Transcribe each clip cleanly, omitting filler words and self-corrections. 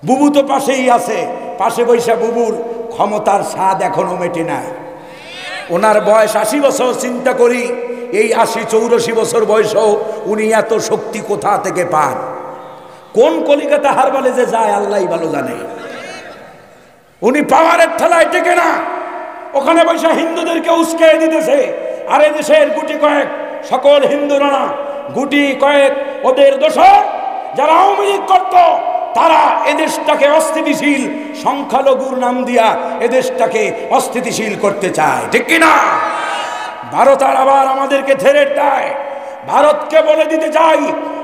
বুবু তো পাশেই আছে, পাশে বৈশা বুবুর ক্ষমতার স্বাদ এখনো মেটে নাই। ওনার বয়স 80 বছর। চিন্তা করি এই 80-84 বছর বয়সেও উনি এত শক্তি কোথা থেকে পান? কোন কলিকাতা হারবালে যে যায় আল্লাহই ভালো জানে। উনি পাওয়ারের ঠেলায় টেকে না, ওখানে বৈশা হিন্দুদেরকে উস্কে দিতেছে। আর এই দেশের গুটি কয়েক সকল হিন্দুরা না, গুটি কয়েক ওদের দোসর যারা আওয়ামী লীগ করত, তারা এদেশটাকে অস্থিতিশীল সংখ্যালঘুর নাম দিয়া এদেশটাকে অস্থিতিশীল করতে চায়, ঠিক কিনা? ভারত আর আবার আমাদেরকে থ্রেট দেয়। ভারতকে বলে দিতে চাই,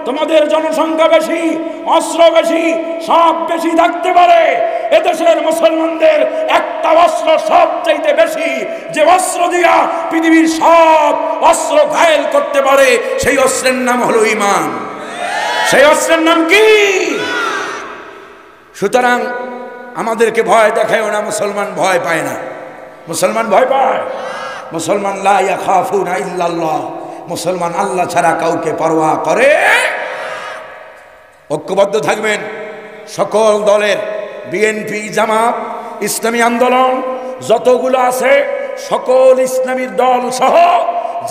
তোমাদের জনসংখ্যা বেশি, অস্ত্র বেশি, সব বেশি থাকতে পারে, এদেশের মুসলমানদের একটা অস্ত্র সবচাইতে বেশি, যে অস্ত্র দিয়া পৃথিবীর সব অস্ত্র ঘায়েল করতে পারে, সেই অস্ত্রের নাম হলো ঈমান। সেই অস্ত্রের নাম কি? সুতরাং আমাদেরকে ভয় দেখায়ও না। মুসলমান ভয় পায় না। মুসলমান ভয় পায়? মুসলমান লা ইয়াখাফুনা ইল্লাল্লাহ। মুসলমান আল্লাহ ছাড়া কাউকে পরোয়া করে। ঐক্যবদ্ধ থাকবেন সকল দলের, বিএনপি, জামাত, ইসলামী আন্দোলন যতগুলো আছে, সকল ইসলামী দল সহ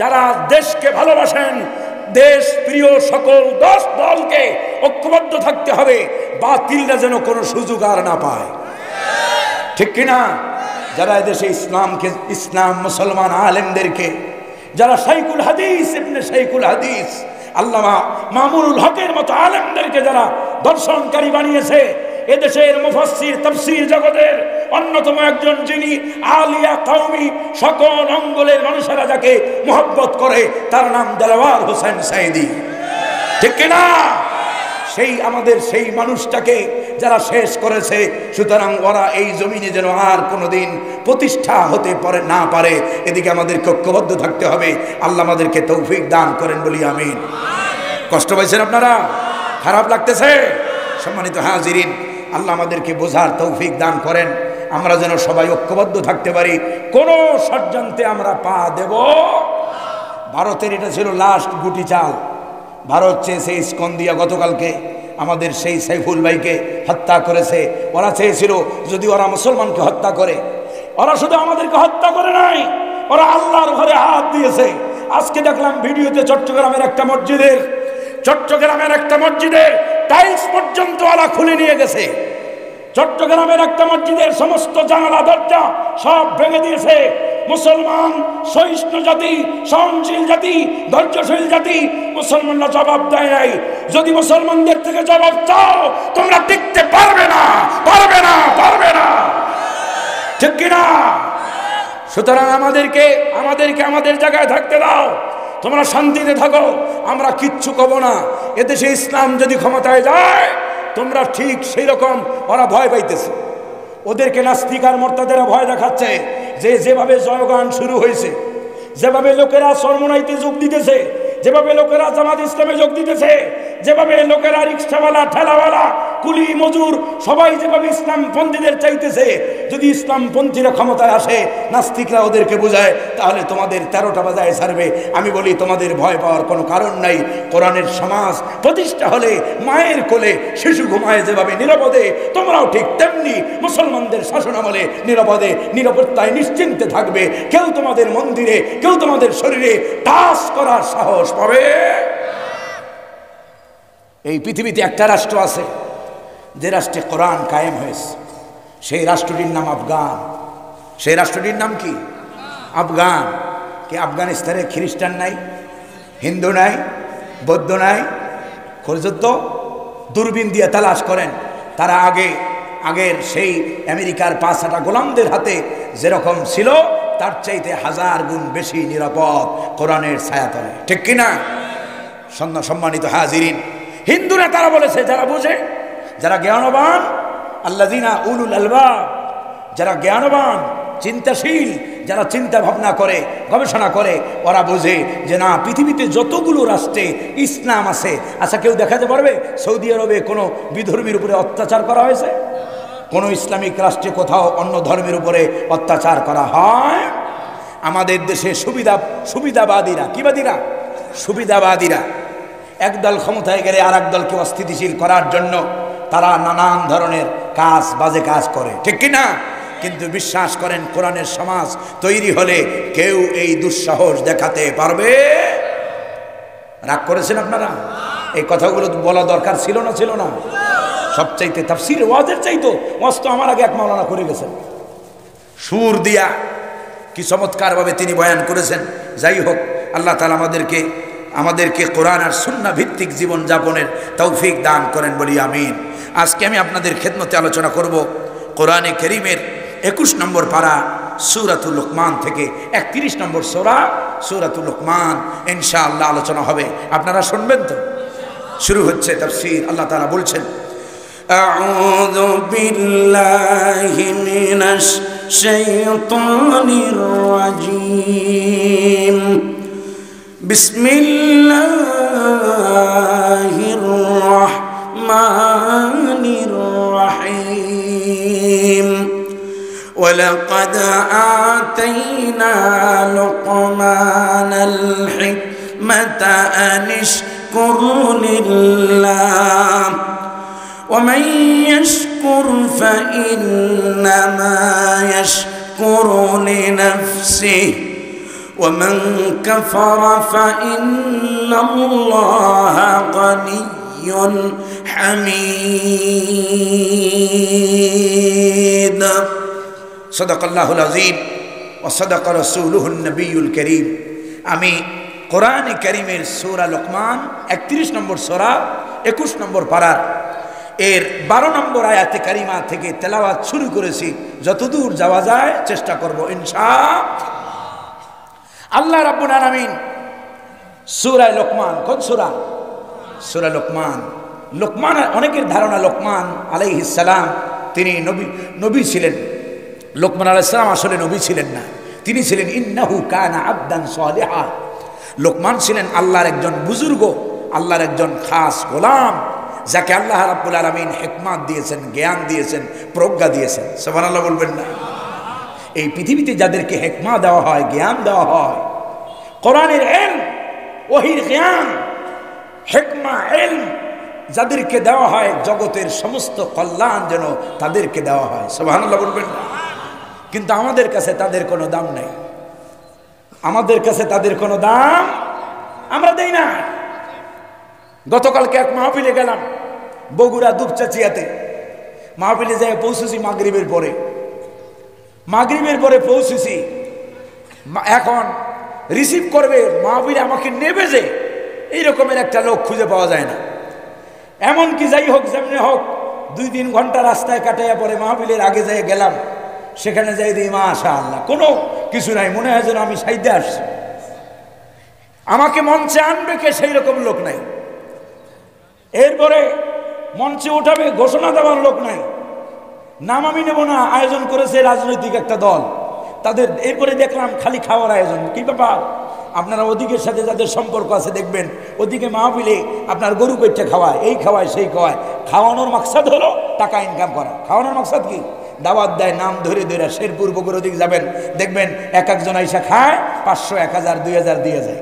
যারা দেশকে ভালোবাসেন, দেশ প্রিয় সকল 10 দলকে ঐক্যবদ্ধ থাকতে হবে, বাতিলরা যেন কোনো সুযোগ আর না পায়, ঠিক কিনা? যারা এদেশে ইসলামকে, ইসলাম মুসলমান আলেমদেরকে, যারা শাইখুল হাদিস, ইবনে শাইখুল হাদিস আল্লামা মামুনুল হকের মতো আলেমদেরকে যারা দর্শনকারী বানিয়েছে, এদেশের মুফাসসির তাফসীর জগতের অন্যতম একজন, যিনি আলিয়া কওমি সকল অঙ্গলের মানুষেরা যাকে মোহব্বত করে, তার নাম দেলাওয়ার হোসেন সাইদি, ঠিক কিনা? সেই আমাদের সেই মানুষটাকে যারা শেষ করেছে, সুতরাং ওরা এই জমিনে যেন আর কোনোদিন প্রতিষ্ঠা হতে পারে না পারে, এদিকে আমাদেরকে ঐক্যবদ্ধ থাকতে হবে। আল্লাহ আমাদেরকে তৌফিক দান করেন বলি আমিন। কষ্ট পাইছেন আপনারা? খারাপ লাগতেছে? সম্মানিত হাজিরিন, আল্লাহ আমাদেরকে বোঝার তৌফিক দান করেন, আমরা যেন সবাই ঐক্যবদ্ধ থাকতে পারি, কোনো ষড়যন্ত্রে আমরা পা দেব। ভারতের এটা ছিল লাস্ট গুটি চাল। ভারত চেয়েছে ইস্কন দিয়া গতকালকে আমাদের সেই সাইফুল ভাইকে হত্যা করেছে। ওরা চেয়েছিল যদি ওরা মুসলমানকে হত্যা করে, ওরা শুধু আমাদেরকে হত্যা করে নাই, ওরা আল্লাহর ঘরে হাত দিয়েছে। আজকে দেখলাম ভিডিওতে চট্টগ্রামের একটা মসজিদের টাইলস পর্যন্ত ওরা খুলে নিয়ে গেছে। চট্টগ্রামের একটা মসজিদের সমস্ত জানালা দরজা সব ভেঙে দিয়েছে। মুসলমান সহিষ্ণু জাতি, সহনশীল জাতি, ধৈর্যশীল জাতি, মুসলমানরা জবাব দেয় নাই। যদি মুসলমানদের থেকে জবাব চাও, তোমরা টিকতে পারবে না, ঠিক কিনা? সুতরাং আমাদেরকে আমাদের জায়গায় থাকতে দাও, তোমরা শান্তিতে থাকো, আমরা কিচ্ছু কব না। এদেশে ইসলাম যদি ক্ষমতায় যায়, তোমরা ঠিক সেই রকম, ওরা ভয় পাইতেছে, ওদেরকে নাস্তিক আর মুরতাদেরা ভয় দেখাচ্ছে যে যেভাবে জয়গান শুরু হয়েছে, যেভাবে লোকেরা চরমনাইতে যোগ দিতেছে, যেভাবে লোকেরা জামাত ইসলামে যোগ দিতেছে, যেভাবে লোকেরা রিক্সাওয়ালা, ঠেলাওয়ালা, কুলি, মজুর সবাই যেভাবে ইসলামপন্থীদের চাইতেছে, যদি ইসলামপন্থীরা ক্ষমতায় আসে, নাস্তিকরা ওদেরকে বোঝায়, তাহলে তোমাদের 13টা বাজায় ছাড়বে। আমি বলি তোমাদের ভয় পাওয়ার কোনো কারণ নাই। কোরআনের সমাজ প্রতিষ্ঠা হলে মায়ের কোলে শিশু ঘুমায় যেভাবে নিরাপদে, তোমরাও ঠিক তেমনি মুসলমানদের শাসন আমলে নিরাপদে, নিরাপত্তায় নিশ্চিন্তে থাকবে। কেউ তোমাদের মন্দিরে, কেউ তোমাদের শরীরে টাচ করার সাহস পাবে। এই পৃথিবীতে একটা রাষ্ট্র আছে যে রাষ্ট্রে কোরআন কায়েম হয়েছে, সেই রাষ্ট্রটির নাম আফগান। সেই রাষ্ট্রটির নাম কি? আফগান। কি আফগানিস্তানে খ্রিস্টান নাই, হিন্দু নাই, বৌদ্ধ নাই? খোঁজত তো, দূরবীন দিয়ে তালাশ করেন। তারা আগের সেই আমেরিকার 5-6টা গোলামদের হাতে যেরকম ছিল, তার চাইতে 1000 গুণ বেশি নিরাপদ কোরআনের ছায়াতলে, ঠিক কিনা? সম্মানিত হাজিরিন, হিন্দুরা তারা বলেছে, যারা বুঝে, যারা জ্ঞানবান, আল্লাযিনা উলুল আলবাব, যারা জ্ঞানবান, চিন্তাশীল, যারা চিন্তা ভাবনা করে, গবেষণা করে, ওরা বোঝে যে না, পৃথিবীতে যতগুলো রাষ্ট্রে ইসলাম আছে, আচ্ছা কেউ দেখাতে পারবে সৌদি আরবে কোনো বিধর্মীর উপরে অত্যাচার করা হয়েছে? কোনো ইসলামিক রাষ্ট্রে কোথাও অন্য ধর্মের উপরে অত্যাচার করা হয়? আমাদের দেশে সুবিধাবাদীরা, কিবাদীরা, সুবিধাবাদীরা একদল ক্ষমতায় গেলে আর এক দলকে অস্থিতিশীল করার জন্য তারা নানান ধরনের কাজ বাজে কাজ করে, ঠিক কি না? কিন্তু বিশ্বাস করেন কোরআনের সমাজ তৈরি হলে কেউ এই দুঃসাহস দেখাতে পারবে। রাগ করেছেন আপনারা? এই কথাগুলো বলা দরকার ছিল না, ছিল না? সবচাইতে তাফসীর ওয়াজের চাইতো ওয়াজ তো আমার আগে এক মাওলানা করে গেছেন, সুর দিয়া কি চমৎকারভাবে তিনি বয়ান করেছেন। যাই হোক, আল্লাহ তাআলা আমাদেরকে কোরআন আর সুন্নাহ ভিত্তিক জীবন যাপনের তৌফিক দান করেন, বলি আমিন। আজকে আমি আপনাদের খেদমতে আলোচনা করব কোরআনে কারীমের 21 নম্বর পারা সূরাতুল লুকমান থেকে 31 নম্বর সূরাতুল লুকমান ইনশাআল্লাহ আলোচনা হবে। আপনারা শুনবেন তো? শুরু হচ্ছে তাফসীর। আল্লাহ তাআলা বলছেন, আউযু বিল্লাহি মিনাশ শাইতানির রাজীম, বিসমিল্লাহির রাহমানির রাহিম। ওয়ালাকাদ আতাইনা লুকমানাল হিকমাতা আনিশকুর লিল্লাহ ومن يشكر فإنما يشكر لنفسه ومن كفر فإن الله غني حميد صدق الله العظيم وصدق رسوله النبي الكريم। আমি কোরআনে কারীমের সূরা লুকমান 31 নম্বর সূরা 21 নম্বর পারার এর 12 নম্বর আয়াতে কারিমা থেকে তেলাওয়াত শুরু করেছি। যতদূর যাওয়া যায় চেষ্টা করব ইনশাআল্লাহ। আল্লাহ রাব্বুল আলামিন সূরা লুকমান, কোন সূরা? সূরা লুকমান। লুকমান, অনেকের ধারণা লুকমান আলাইহিস সালাম তিনি নবী ছিলেন। লুকমান আলাইহিস সালাম আসলে নবী ছিলেন না, তিনি ছিলেন ইন্নাহু কানা আবদান সালিহা। লুকমান ছিলেন আল্লাহর একজন বুজুর্গ, আল্লাহর একজন খাস গোলাম, যাকে আল্লাহ রাব্বুল আলামিন হিকমত দিয়েছেন, জ্ঞান দিয়েছেন, প্রজ্ঞা দিয়েছেন। সুবহানাল্লাহ বলবেন না? এই পৃথিবীতে যাদেরকে হিকমত দেওয়া হয়, জ্ঞান দেওয়া হয়, কোরআনের ইলম, ওহীর জ্ঞান, হিকমা, ইলম যাদেরকে দেওয়া হয়, জগতের সমস্ত কল্যাণ যেন তাদেরকে দেওয়া হয়। সুবহানাল্লাহ বলবেন না? কিন্তু আমাদের কাছে তাদের কোনো দাম নেই, আমাদের কাছে তাদের কোনো দাম আমরা দেই না। গতকালকে এক মাহফিলে গেলাম, বগুড়া দুপচাচিয়াতে। মাহফিলে যাই পৌঁছেছি মাগরিবের পরে পৌঁছেছি। এখন রিসিভ করবে মাহফিলে আমাকে নেবে যে, এই রকমের একটা লোক খুঁজে পাওয়া যায় না। এমনকি যাই হোক, যেমনি হোক 2-3 ঘন্টা রাস্তায় কাটাইয়া পরে মাহফিলের আগে যাই গেলাম, সেখানে যাই দিই মাশাআল্লাহ কোনো কিছু নাই, মনে হয় যেন আমি সাইডে আসছি। আমাকে মঞ্চে আনবে কে, সেই রকম লোক নাই। এরপরে মঞ্চে উঠাবে, ঘোষণা দেওয়ার লোক নাই, নাম আমি নেব না, আয়োজন করেছে রাজনৈতিক একটা দল তাদের। এরপরে দেখলাম খালি খাওয়ার আয়োজন। কি ব্যাপার? আপনারা ওদিকের সাথে যাদের সম্পর্ক আছে দেখবেন, ওদিকে মাহফিলে আপনার গরু পেটে খাওয়ায়, এই খাওয়ায়, সেই খাওয়ায়। খাওয়ানোর মাকসাদ হলো টাকা ইনকাম করা। খাওয়ানোর মাকসাদ কি? দাওয়াত দেয়, নাম ধরে ধরে। শেরপুর বগুড়া ওদিকে যাবেন, দেখবেন এক একজন আইসা খায়, 500, 1000, 2000 দিয়ে যায়।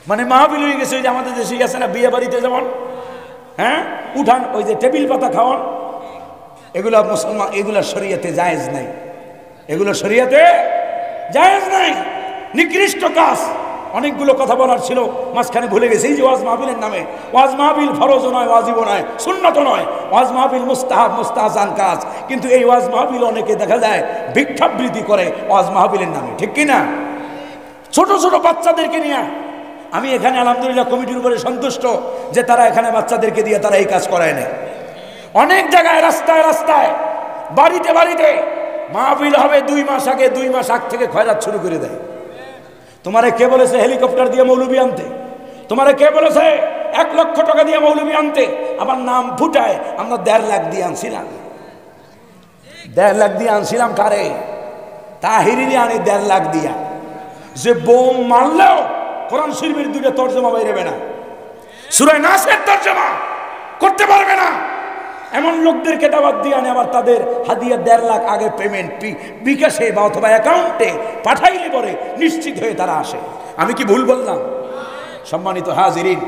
মানে মাহফিল হয়ে গেছে। ওই যে আমাদের দেশে আছে না বিয়ে বাড়িতে যেমন, হ্যাঁ, উঠান, ওই যে টেবিল পাতা খাওয়ান, এগুলা মুসলমান, এগুলা শরীয়তে জায়েজ নাই, এগুলো শরীয়তে জায়েজ নাই, নিকৃষ্ট কাজ। অনেকগুলো কথা বলার ছিল, মাঝখানে ভুলে গেছি। এই যে ওয়াজ মাহফিলের নামে, ওয়াজ মাহফিল ফরজও নয়, ওয়াজিবও নয়, সুন্নাতও নয়। ওয়াজ মাহফিল মুস্তাহাব, মুস্তাহসান কাজ। কিন্তু এই ওয়াজ মাহফিল অনেকে দেখা যায় ভিক্ষাবৃত্তি করে ওয়াজ মাহফিলের নামে, ঠিক কিনা? ছোট ছোট বাচ্চাদেরকে নিয়ে, আমি এখানে আলহামদুলিল্লাহ কমিটির উপরে সন্তুষ্ট যে তারা এখানে বাচ্চাদেরকে দিয়ে তারা এই কাজ করায় না। অনেক জায়গায় রাস্তায় রাস্তায়, বাড়িতে বাড়িতে মাহফিল হবে 2 মাস আগে, 2 মাস আগ থেকে খয়রাত শুরু করে দেয়। তোমারে কে বলেছে হেলিকপ্টার দিয়ে মৌলবি আনতে? তোমারে কে বলেছে 1 লক্ষ টাকা দিয়ে মৌলবি আনতে? আবার নাম ফুটায় আমরা 1.5 লাখ দিয়ে আনছিলাম। 1.5 লাখ দিয়ে আনছিলাম কারে? তাহিরিরে আনি 1.5 লাখ দিয়া। যে বোম মারলেও কোরআন শরীফের 2টা তরজমা বাইরেবে না, সূরা নাসের তরজমা করতে পারবে না। এমন লোকদেরকে দাওয়াত দিয়ে আনে, আবার তাদের হাদিয়া 1.5 লাখ আগে পেমেন্ট বিকাশে বা অথবা অ্যাকাউন্টে পাঠাইলে পরে নিশ্চিত হয়ে তারা আসে। আমি কি ভুল বললাম? সম্মানিত হাজিরিন,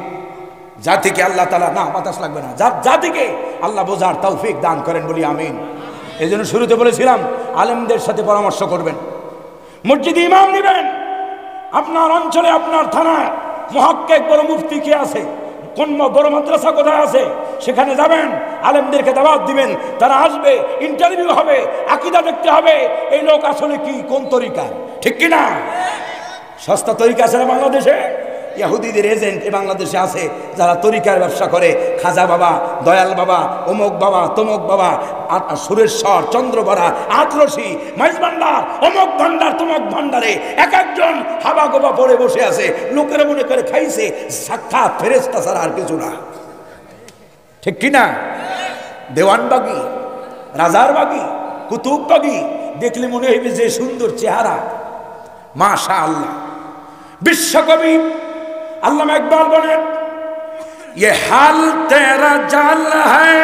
জাতিকে আল্লাহ তাআলা, না বাতাস লাগবে না, জাতিকে আল্লাহ বোঝার তৌফিক দান করেন বলি আমিন। এই জন্য শুরুতে বলেছিলাম আলেমদের সাথে পরামর্শ করবেন, মসজিদে ইমাম নেবেন, আপনার অঞ্চলে আপনার থানায় মুহাক্কিক বড় মুফতি কে আছে, কোন বড় মাদ্রাসা কোথায় আছে, সেখানে যাবেন, আলেমদেরকে দাওয়াত দিবেন, তারা আসবে, ইন্টারভিউ হবে, আকীদা দেখতে হবে এই লোক আসলে কি কোন তরিকা, ঠিক কি না? সস্তা তরিকা আছে না বাংলাদেশে? ইহুদিদের এজেন্ট এ বাংলাদেশে আছে যারা তরিকার ব্যবসা করে, খাজা বাবা, দয়াল বাবা, অমুক বাবা, তমুক বাবা, সুরেশ্বর, চন্দ্রবরা, আতরসি, মাইজ ভান্ডার, অমুক ভান্ডার, তমুক ভান্ডারে এক একজন হাবা গোবা পড়ে বসে আছে, লোকেরা মনে করে খাইছে সাক্ষাৎ ফেরেশতা ছাড়া আর কিছু না, ঠিক কিনা? দেওয়ানবাগি, রাজারবাগি, কুতুববাগি দেখলে মনে হইবে যে সুন্দর চেহারা, মাশাআল্লাহ। বিশ্বকবি আল্লামা ইকবাল বলেন, ये हाल तेरा जाल है,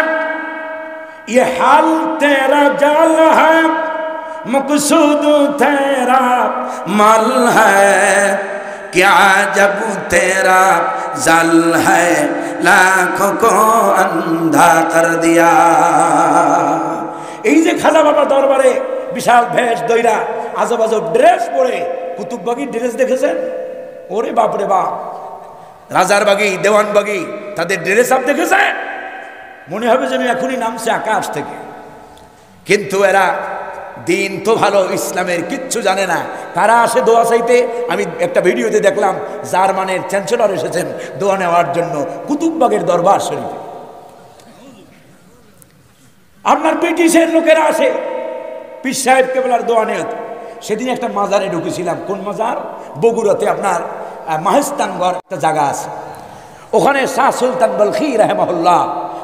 ये हाल तेरा जाल है, मकसूद तेरा माल है, क्या जब तेरा जाल है लाखों को अंधा कर दिया। এই যে খাজা বাবা দরবারে বিশাল ভেষ দইরা আজব আজব ড্রেস পরে, কুতুববাগি ড্রেস দেখেছেন? ওরে বাপরে বাপ, রাজার বাগি, দেওয়ান বাগি, তাদের ড্রেস আপ দেখেছে, মনে হবে যেন এখনই নামছে আকাশ থেকে। কিন্তু এরা দিন তো ভালো, ইসলামের কিচ্ছু জানে না। কারা আসে দোয়া চাইতে? আমি একটা ভিডিওতে দেখলাম জার্মানের চ্যান্সেলর এসেছেন দোয়া নেওয়ার জন্য কুতুববাগের দরবার শরীফে। আপনার ব্রিটিশের লোকেরা আসে পীর সাহেব কেবলার দোয়া নেয়। সেদিন একটা মাজারে ঢুকেছিলাম, কোন মাজার? বগুড়াতে আপনার মাহেস্তানগড় একটা জায়গা আছে, ওখানে শাহ সুলতান বলখি রাহিমাহুল্লাহ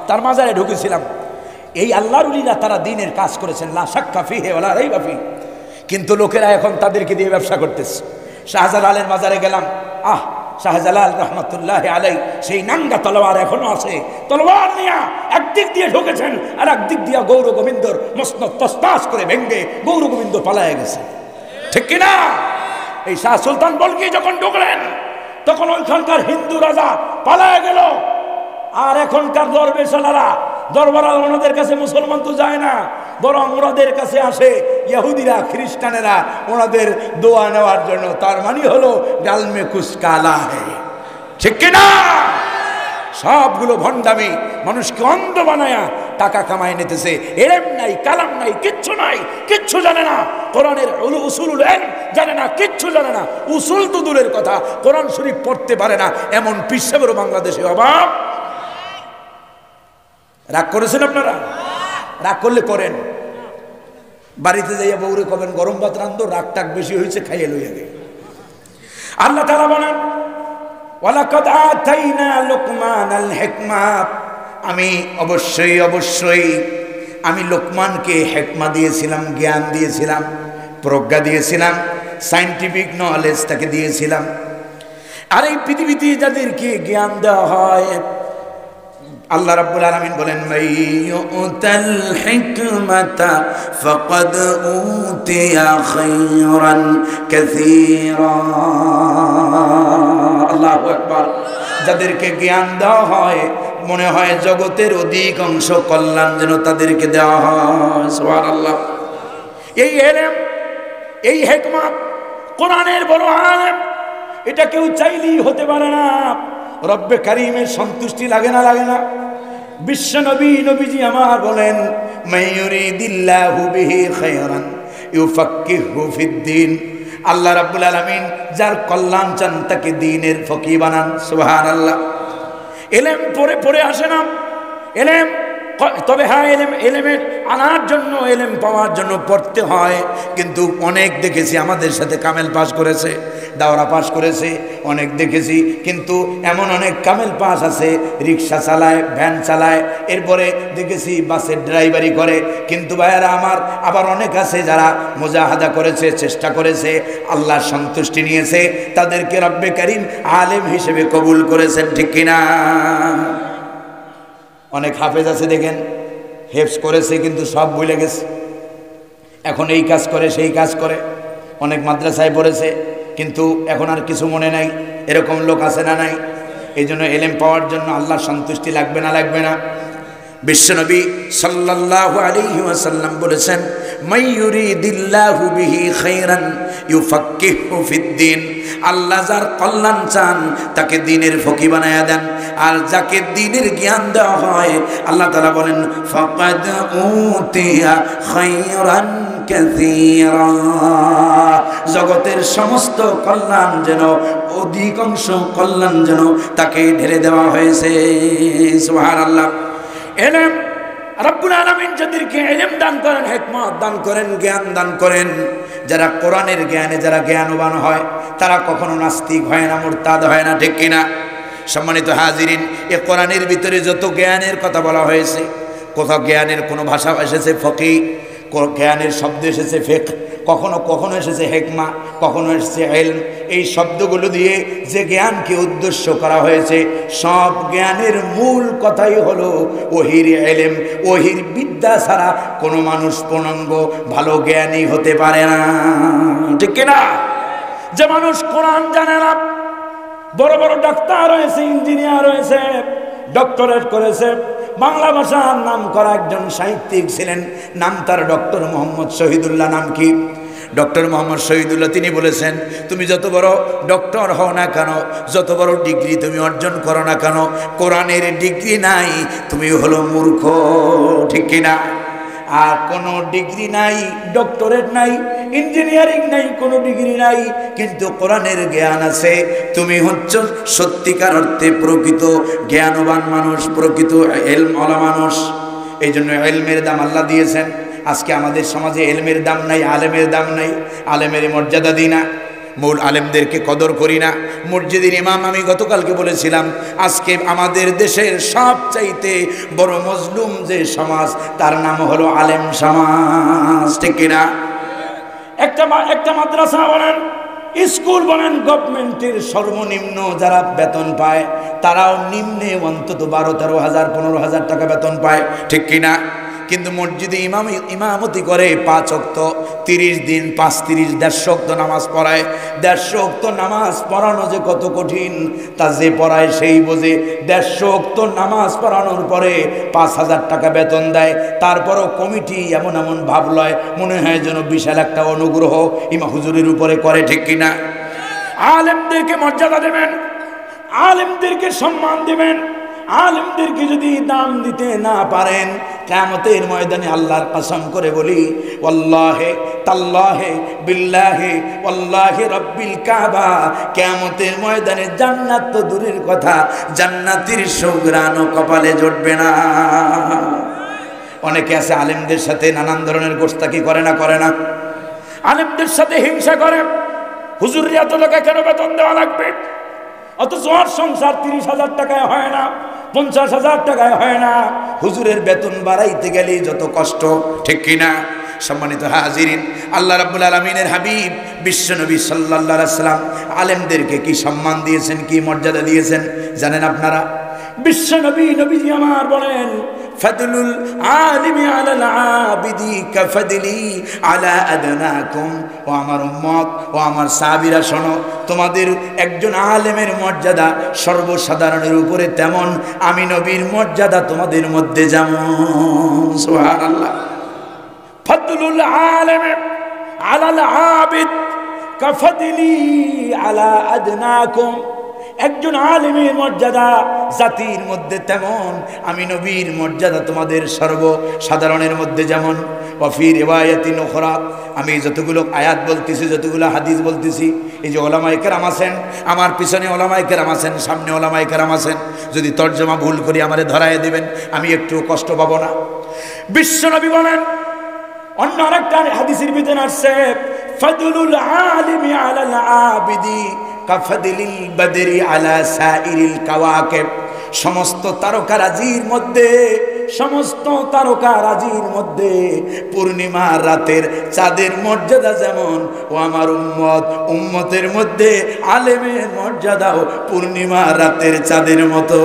তার মাজারে ঢুকেছিলাম। এই আল্লাহর ওলিরা তারা দ্বীনের কাজ করেছেন, লা শাক্কা ফিহি ওয়ালা রাইবা ফিহি, কিন্তু লোকেরা এখন তাদেরকে দিয়ে ব্যবসা করতেছে। শাহজালালের মাজারে গেলাম, শাহজালাল রহমতুল্লাহ আলাই সেই নাঙ্গা তলোয়ার এখনো আছে, তলোয়ার নিয়ে একদিক দিয়ে ঢুকেছেন আর একদিক দিয়ে গৌর গোবিন্দর মসনদ তসতাস করে ভেঙ্গে গৌর গোবিন্দ পালায় গেছে, ঠিক কিনা? এই শাহ সুলতান বলকি যখন ঢুকলেন তখন ওইখানকার হিন্দু রাজা পালায় গেল, আর এখনকার দরবেশালারা দরবার ওনাদের কাছে মুসলমান তো যায় না, বরং ওনাদের কাছে আসে ইহুদিরা, খ্রিস্টানেরা ওনাদের দোয়া নেওয়ার জন্য। তার মানে হলো গালমে কুছ কালা হে, ঠিক কিনা? সবগুলো ভণ্ডামি, মানুষকে অন্ধ বানায়া টাকা কামায় নিতেছে। এলেম নাই, কালাম নাই, কিচ্ছু নাই, কিচ্ছু জানে না, কোরআনের উসুলুল ইলম জানে না, কিচ্ছু জানে না। উসুল তো দূরের কথা, কোরআন শরীফ পড়তে পারে না, এমন পিসাবেরও বাংলাদেশে অভাব। রাগ করেছেন আপনারা? রাগ করলে করেন, বাড়িতে যাইয়া বউরে কবেন গরম ভাত রান্ধো, রাগ টাক বেশি হয়েছে, খাইয়ে লইয়া গে। আল্লাহ তাআলা বলেন, ওয়ালাকাদ আতাইনা লুকমানাল হিকমা, আমি অবশ্যই আমি লোকমানকে হিকমা দিয়েছিলাম, জ্ঞান দিয়েছিলাম, প্রজ্ঞা দিয়েছিলাম, সায়েন্টিফিক নলেজ তাকে দিয়েছিলাম। আর এই পৃথিবীতে যাদেরকে জ্ঞান দেওয়া হয়, আল্লাহ রাব্বুল আলামিন বলেন, মাইয়ুতাল হিকমাতা ফাকাদ উতিয়া খায়রান কাসীরা। আল্লাহু আকবার। যাদেরকে জ্ঞান দেওয়া হয় মনে হয় জগতের অধিক অংশ কল্যাণ যেন তাদেরকে দেওয়া হয়। সুবহানাল্লাহ। এই ইলম, এই হিকমত, কোরআনের বড় আলেম, এটা কেউ চাইলেই হতে পারে না। রব্বে কারীমের সন্তুষ্টি লাগে না? লাগে না? বিশ্ব নবীজি আমার বলেন, মাইয়ুরিদিল্লাহু বিহি খায়রান ইউফাক্কিহু ফিদ্দিন। আল্লাহ রাব্বুল আলামিন যার কল্যাণ চান তাকে দ্বীনের ফকিহ বানান। সুবহানাল্লাহ। ইলম পড়ে আসে না, ইলম, তবে হ্যাঁ এলেমের আনার জন্য, এলেম পাওয়ার জন্য পড়তে হয়। কিন্তু অনেক দেখেছি আমাদের সাথে কামেল পাস করেছে, দাওরা পাস করেছে, অনেক দেখেছি। কিন্তু এমন অনেক কামেল পাস আছে, রিক্সা চালায়, ভ্যান চালায়, এরপরে দেখেছি বাসের ড্রাইভারি করে। কিন্তু ভাইয়ারা আমার, আবার অনেক আছে যারা মুজাহাদা করেছে, চেষ্টা করেছে, আল্লাহর সন্তুষ্টি নিয়েছে, তাদেরকে রব্বে কারীম আলেম হিসেবে কবুল করেছেন, ঠিক কিনা? অনেক হাফেজ আছে দেখেন, হেফজ করেছে কিন্তু সব ভুলে গেছে, এখন এই কাজ করে সেই কাজ করে। অনেক মাদ্রাসায় পড়েছে কিন্তু এখন আর কিছু মনে নাই, এরকম লোক আছে না নাই? এই জন্য এলেম পাওয়ার জন্য আল্লাহর সন্তুষ্টি লাগবে না লাগবে না? বিশ্বনবী সাল্লাল্লাহু আলাইহি ওয়াসাল্লাম বলেছেন, মাইয়ুরিদিল্লাহু বিহি খাইরান ইউফাক্কিহু ফিদ্দিন। আল্লাহ যার কল্যাণ চান তাকে দ্বীনের ফকি বানায়া দেন, আর যাকে দ্বীনের জ্ঞান দেওয়া হয় আল্লাহ তাআলা বলেন ফাকাদ উতিয়া খাইরান কাসীরা। জগতের সমস্ত কল্যাণ যেন, অধিকাংশ কল্যাণ যেন তাকে ঢেলে দেওয়া হয়েছে। সুবহানাল্লাহ। এলেম রব্বুল আলামিন যাদেরকে এলেম দান করেন, হিকমত দান করেন, জ্ঞান দান করেন, যারা কোরআনের জ্ঞানে যারা জ্ঞানবান হয় তারা কখনো নাস্তিক হয় না, মুরতাদ হয় না, ঠিক কিনা? সম্মানিত হাজিরিন, এ কোরআনের ভিতরে যত জ্ঞানের কথা বলা হয়েছে, কোথাও জ্ঞানের কোনো ভাষা এসেছে ফকি, জ্ঞানের শব্দ এসেছে ফিকহ, কখনো কখনো এসেছে হিকমা, কখনো এসেছে ইলম। এই শব্দগুলো দিয়ে যে জ্ঞানকে উদ্দেশ্য করা হয়েছে, সব জ্ঞানের মূল কথাই হলো ওহির ইলম, ওহির বিদ্যা ছাড়া কোনো মানুষ পূর্ণাঙ্গ ভালো জ্ঞানী হতে পারে না, ঠিক কিনা? যে মানুষ কোরআন জানে না, বড় বড় ডাক্তার হয়েছে, ইঞ্জিনিয়ার হয়েছে, ডক্টরেট করেছে, বাংলা ভাষার নাম করা একজন সাহিত্যিক ছিলেন, নাম তার ডক্টর মোহাম্মদ শহীদুল্লাহ। নাম কি? ডক্টর মোহাম্মদ শহীদুল্লাহ। তিনি বলেছেন, তুমি যত বড় ডক্টর হও না কেন, যত বড় ডিগ্রি তুমি অর্জন করো না কেন, কোরআনের ডিগ্রি নাই, তুমি হলো মূর্খ, ঠিক কিনা? আর কোনো ডিগ্রি নাই, ডক্টরেট নাই, ইঞ্জিনিয়ারিং নাই, কোনো ডিগ্রি নাই, কিন্তু কোরআনের জ্ঞান আছে, তুমি হচ্ছ সত্যিকার অর্থে প্রকৃত জ্ঞানবান মানুষ, প্রকৃত ইলমওয়ালা মানুষ। এই জন্য ইলমের দাম আল্লাহ দিয়েছেন। আজকে আমাদের সমাজে ইলমের দাম নাই, আলেমের দাম নাই, আলেমের মর্যাদা দিই না, মূল আলেমদেরকে কদর করি না। মসজিদের ইমাম আমি গতকালকে বলেছিলাম, আজকে আমাদের দেশের সবচাইতে বড় মজলুম যে সমাজ, তার নাম হলো আলেম সমাজ, ঠিক কিনা? একটা মাদ্রাসা বলেন, স্কুল বলেন, গভর্নমেন্টের সর্বনিম্ন যারা বেতন পায় তারাও নিম্নে অন্তত 12-13 হাজার 15 হাজার টাকা বেতন পায়, ঠিক কিনা? কিন্তু মসজিদে ইমামতি করে 5 ওয়াক্ত 30 দিন 5-30 150 ওয়াক্ত নামাজ পড়ায়। 150 ওয়াক্ত নামাজ পড়ানো যে কত কঠিন তা যে পড়ায় সেই বোঝে। 150 ওয়াক্ত নামাজ পড়ানোর পরে 5,000 টাকা বেতন দেয়, তারপরও কমিটি এমন এমন ভাব লয়, মনে হয় যেন বিশাল একটা অনুগ্রহ ইমাম হুজুরের উপরে করে, ঠিক কিনা? আলেমদেরকে মর্যাদা দেবেন, আলেমদেরকে সম্মান দেবেন। আলেমদেরকে যদি দাম দিতে না পারেন, কিয়ামতের ময়দানে আল্লাহর কসম করে বলি, ওয়াল্লাহি তাল্লাহি বিল্লাহি ওয়াল্লাহি রাব্বিল কাবা, কিয়ামতের ময়দানে জান্নাত তো দূরের কথা, জান্নাতের সুঘ্রাণও কপালে জুটবে না। অনেকে আছে আলেমদের সাথে নানান ধরনের গোস্তাকি করে না, করে না? আলেমদের সাথে হিংসা করে, হুজুর এত টাকা কেন বেতন দেওয়া লাগবে? অথচ ওর সংসার 30,000 টাকায় হয় না, 50,000 টাকায় হয় না। হুজুরের বেতন বাড়াইতে গেলে যত কষ্ট, ঠিক কিনা? সম্মানিত হাজিরিন, আল্লাহ রাব্বুল আলামিনের হাবিব বিশ্বনবী সাল্লাল্লাহু আলাইহি সাল্লাম আলেমদেরকে কি সম্মান দিয়েছেন, কি মর্যাদা দিয়েছেন জানেন আপনারা? বিশ্বনবী নবীজি আমার বলেন, ফাদলুল আলিমি আলাল আবিদি কাফাদলি আলা আদনাকুম। ও আমার উম্মত, ও আমার সাহাবীরা, শোনো, তোমাদের একজন আলেমের মর্যাদা সর্বসাধারণের উপরে তেমন আমি নবীর মর্যাদা তোমাদের মধ্যে যেমন। সুবহানাল্লাহ। ফাদলুল আলিমি আলাল আবিদ কাফাদলি আলা আদনাকুম। একজন আলেমের মর্যাদা জাতির মধ্যে তেমন আমি নবীর মর্যাদা তোমাদের সর্বসাধারণের মধ্যে যেমন। ওয়াফি রিওয়ায়াতিন উখরা, আমি যতগুলো আয়াত বলতেছি, যতগুলো হাদিস বলতেছি, এই যে ওলামায়ে কেরাম আছেন, আমার পিছনে ওলামায়ে কেরাম আছেন, সামনে ওলামায়ে কেরাম আছেন, যদি তর্জমা ভুল করি আমারে ধরায় দিবেন, আমি একটু কষ্ট পাবো না। বিশ্বনবী বলেন, অন্য আরেকটা হাদিসের ভিতরে আসছে, ফাদলুল আলিমি আলাল আবিদি কাফাদিলিল বদরি আলা সাইরিল কাওয়াকিব। সমস্ত তারকারাজির মধ্যে, সমস্ত তারকারাজির মধ্যে পূর্ণিমার রাতের চাঁদের মর্যাদা যেমন, ও আমার উম্মতের মধ্যে আলেমের মর্যাদাও পূর্ণিমার রাতের চাঁদের মতো।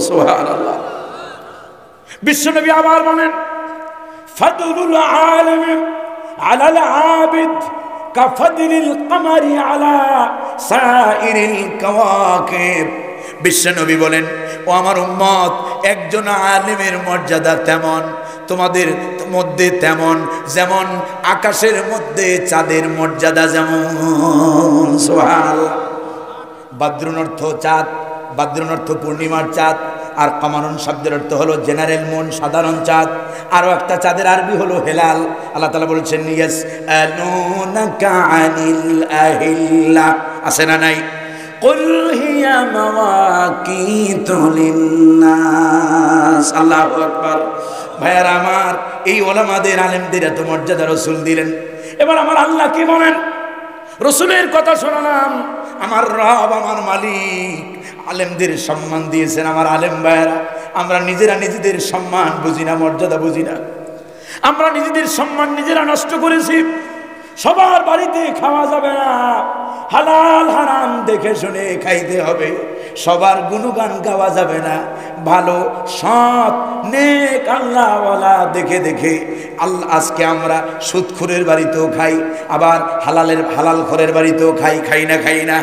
সুবহানাল্লাহ। বিশ্বনবী আবার বলেন, ফাদলুল আলিমি আলাল আবিদ কাফাদিলিল কমারি আলা সাইরিল কাওয়াকিব। বিশ্বনবী বলেন, ও আমার উম্মত, একজন আলেমের মর্যাদা তেমন, তোমাদের মধ্যে তেমন, যেমন আকাশের মধ্যে চাঁদের মর্যাদা যেমন। সুবহানাল্লাহ। বাদরুন অর্থ চাঁদ, বাদরুন অর্থ পূর্ণিমার চাঁদ, আর কামারুন শব্দের অর্থ হলো জেনারেল মুন, সাধারণ চাঁদ। আরও একটা চাঁদের আরবি হলো হেলাল। আল্লাহ তাআলা বলছেন ইয়াসআলুনাকা আনিল আহিল্লা, আছে না নাই? কুল হিয়া মাওয়াকিতু লিন্নাস। আল্লাহু আকবার। ভাইয়ারা আমার, এই ওলামাদের আলেমদের এত মর্যাদা রাসূল দিলেন। এবার আমার আল্লাহ কি বলেন? রসুলের কথা শোনালাম, আমার রব, আমার মালিক আলেমদের সম্মান দিয়েছেন। আমার আলেম ভাইয়েরা, আমরা নিজেরা নিজেদের সম্মান বুঝি না, মর্যাদা বুঝি না। আমরা নিজেদের সম্মান নিজেরা নষ্ট করেছি। সবার বাড়িতে খাওয়া যাবে না, হালাল হারাম দেখে শুনে খাইতে হবে। সবার গুণগান গাওয়া যাবে না, ভালো সৎ নেক আল্লাহওয়ালা দেখে দেখে আল্লাহ। আজকে আমরা সুদখোরের বাড়িতেও খাই, আবার হালাল খোরের বাড়িতেও খাই না খাই না।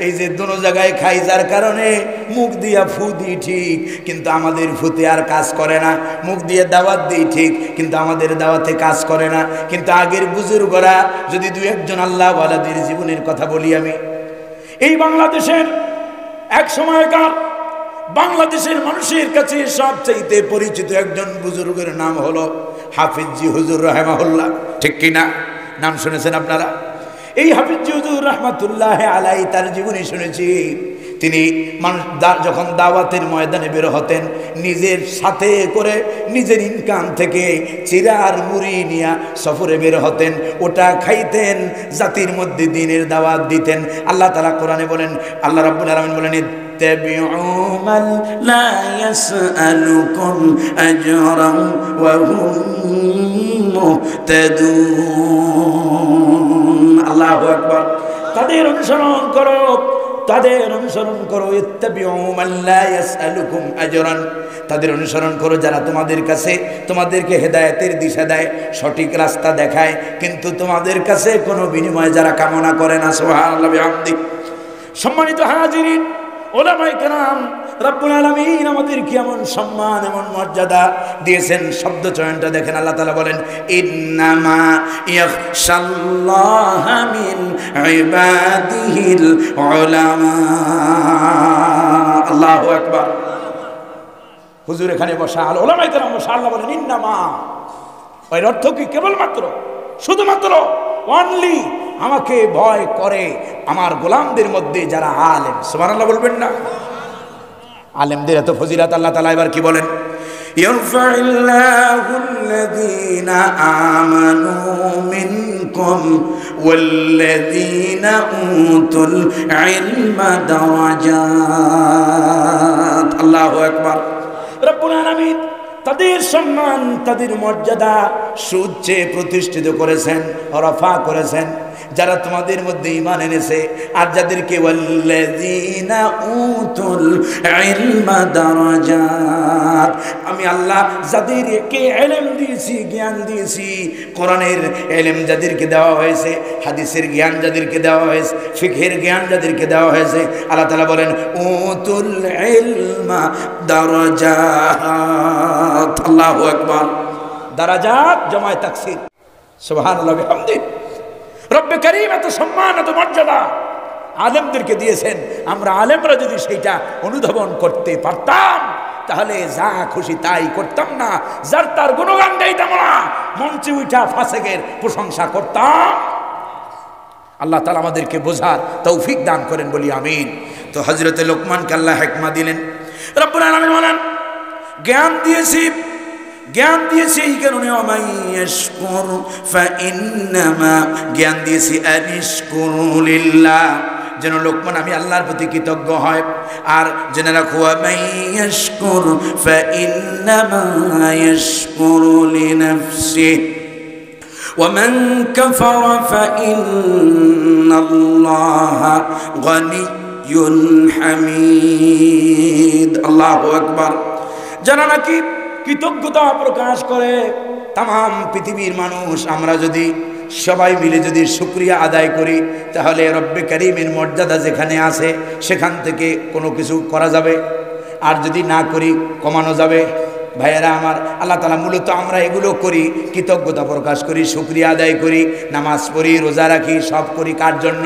এই যে দোনো জায়গায় খাই, যার কারণে মুখ দিয়া ফু দিই ঠিক, কিন্তু আমাদের ফুতে আর কাজ করে না। মুখ দিয়ে দাওয়াত দিই ঠিক, কিন্তু আমাদের দাওয়াতে কাজ করে না। কিন্তু আগের বুজুর্গরা, যদি দু একজন আল্লাহওয়ালাদের জীবনের কথা বলি আমি, এই বাংলাদেশের এক সময়কার বাংলাদেশের মানুষের কাছে সবচাইতে পরিচিত একজন বুজুর্গের নাম হলো হাফিজি হুজুর রাহিমাহুল্লাহ। ঠিক কিনা? নাম শুনেছেন আপনারা? এই হাফিজি হুজুর রাহমাতুল্লাহ আলাইহি, তার জীবনী শুনেছি। তিনি মানুষ যখন দাওয়াতের ময়দানে বের হতেন, নিজের সাথে করে নিজের ইনকাম থেকে চিরা আর মুড়ি নিয়ে সফরে বের হতেন, ওটা খাইতেন, জাতির মধ্যে দ্বীনের দাওয়াত দিতেন। আল্লাহ তাআলা কোরআনে বলেন, আল্লাহ রাব্বুল আলামিন বলেন, ইত্তাবিউ মান লা ইয়াসআলুকুম আজরান ওয়া হুম মুহতাদুন। আল্লাহু আকবার। তাদের অনুসরণ করো, তাদের অনুসরণ করো। ইত্তাবিউ মান লা ইয়াসআলুকুম আজরান, তাদের অনুসরণ করো যারা তোমাদের কাছে তোমাদেরকে হেদায়েতের দিশা দেয়, সঠিক রাস্তা দেখায়, কিন্তু তোমাদের কাছে কোনো বিনিময় যারা কামনা করে না। সুবহানাল্লাহ বিহামদি। সম্মানিত হাজিরিন, ওলামায়ে কেরাম, রব্বুল আলামিন আমাদেরকে এমন সম্মান, এমন মর্যাদা দিয়েছেন। শব্দ চয়নটা দেখেন, আল্লাহ তাআলা বলেন, ইন্নামা ইয়াখশাল্লাহা মিন ইবাদিহিল উলামা। আল্লাহু আকবার। হুজুর এখানে বসা, আর ওলামায়ে কেরাম বসা, আল্লাহ বলেন ইন্নামা। এর অর্থ কি? কেবলমাত্র, শুধুমাত্র, অনলি আমাকে ভয় করে আমার গোলামদের মধ্যে যারা আলেম। সুবহানাল্লাহ বলবেন না? আলেমদের এত ফজিলত আল্লাহ তাআলা এবার কি বলেন? ইয়ারফাইল্লাহুল্লাযীনা আমানু মিনকুম ওয়াল্লাযীনা উতুল ইলমা দারাজাত। আল্লাহু আকবার। রব্বুল আলামিন তাদের সম্মান, তাদের মর্যাদা সুউচ্চে প্রতিষ্ঠিত করেছেন, রফা করেছেন যারা তোমাদের মধ্যে ঈমান এনেছে, আর যাদেরকে ওয়াল্লাযীনা উতুল ইলমা দারাজাত, আমি আল্লাহ যাদেরকে ইলম দিয়েছি, জ্ঞান দিয়েছি, কোরআনের ইলম যাদেরকে দেওয়া হয়েছে, হাদিসের জ্ঞান যাদেরকে দেওয়া হয়েছে, ফিকহের জ্ঞান যাদেরকে দেওয়া হয়েছে, আল্লাহ তাআলা বলেন উতুল ইলমা দারাজাত। আল্লাহু আকবার। দারাজাত জমায় তাকসীর। সুবহানাল্লাহ বিহামদি। রব্বে কারীম এত সম্মান, এত মর্যাদা আলেমদেরকে দিয়েছেন। আমরা আলেমরা যদি সেইটা অনুধাবন করতে পারতাম, তাহলে যা খুশি তাই করতাম না, যার তার গুণগান গাইতাম না, মঞ্চে উঠা ফাসেকের প্রশংসা করতাম। আল্লাহ তাআলা আমাদেরকে বোঝার তৌফিক দান করেন বলি আমিন। তো হযরতে লোকমানকে আল্লাহ হিকমা দিলেন। রব্বুল আলামিন বলেন, জ্ঞান দিয়েছি, জ্ঞান দিয়েছি এই কারণে, অমাইয়াশকুর ফাইন্নামা, জ্ঞান দিয়েছি আনিশকুরু লিল্লাহ, যেন লোকমান আমি আল্লাহর প্রতি কৃতজ্ঞ হয়। আর জেনে রাখো, অমাইয়াশকুর ফাইন্নামা ইয়াশকুরু লিনাফসিহি ওয়ামান কাফারা ফাইন্নাল্লাহা গনিয়্যুন হামিদ। আল্লাহু আকবার। যারা নাকি কৃতজ্ঞতা প্রকাশ করে, তাম পৃথিবীর মানুষ আমরা যদি সবাই মিলে যদি শুকরিয়া আদায় করি তাহলে রব্বে কারীমের মর্যাদা যেখানে আছে সেখান থেকে কোনো কিছু করা যাবে, আর যদি না করি কমানো যাবে। ভাইয়েরা আমার, আল্লাহ তাআলা মূলত আমরা এগুলো করি, কৃতজ্ঞতা প্রকাশ করি, শুকরিয়া আদায় করি, নামাজ পড়ি, রোজা রাখি, সব করি কার জন্য?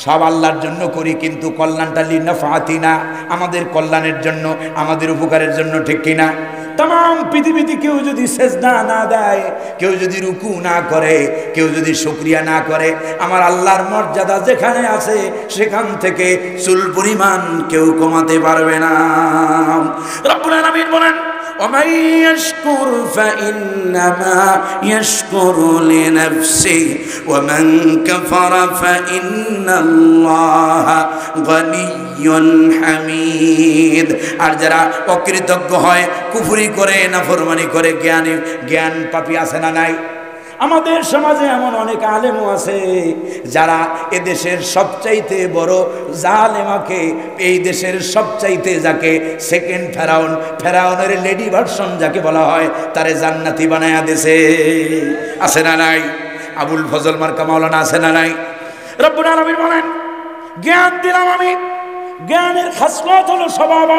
সব আল্লাহর জন্য করি, কিন্তু কল্যাণটা লিনাফাতিনা, আমাদের কল্যাণের জন্য, আমাদের উপকারের জন্য, ঠিক কিনা? তাম পৃথিবীতে কেউ যদি সেজদা না দেয়, কেউ যদি রুকু না করে, কেউ যদি শুকরিয়া না করে, আমার আল্লাহর মর্যাদা যেখানে আছে সেখান থেকে চুল পরিমাণ কেউ কমাতে পারবে না। রব্বুল আলামিন বলেন, ومن يشكر فإنما يشكر لنفسه ومن كفر فإن الله غني حميد। আর যারা অকৃতজ্ঞ হয়, কুফরি করে, নাফরমানি করে, জ্ঞান পাপী আছে না নাই? আমাদের সমাজে এমন অনেক আলেমও আছে যারা এদেশের সবচাইতে বড় জালেমাকে, এই দেশের সবচাইতে যাকে সেকেন্ড ফেরাউনের লেডি ভার্সন যাকে বলা হয়, তারে জান্নাতি বানায়া দেশে, আছে না নাই? আবুল ফজল মার্কা মাওলানা আছে না নাই? রব্বুল আলামিন বলেন, জ্ঞান দিলাম আমি, জ্ঞানের খাসলত হলো স্বভাব,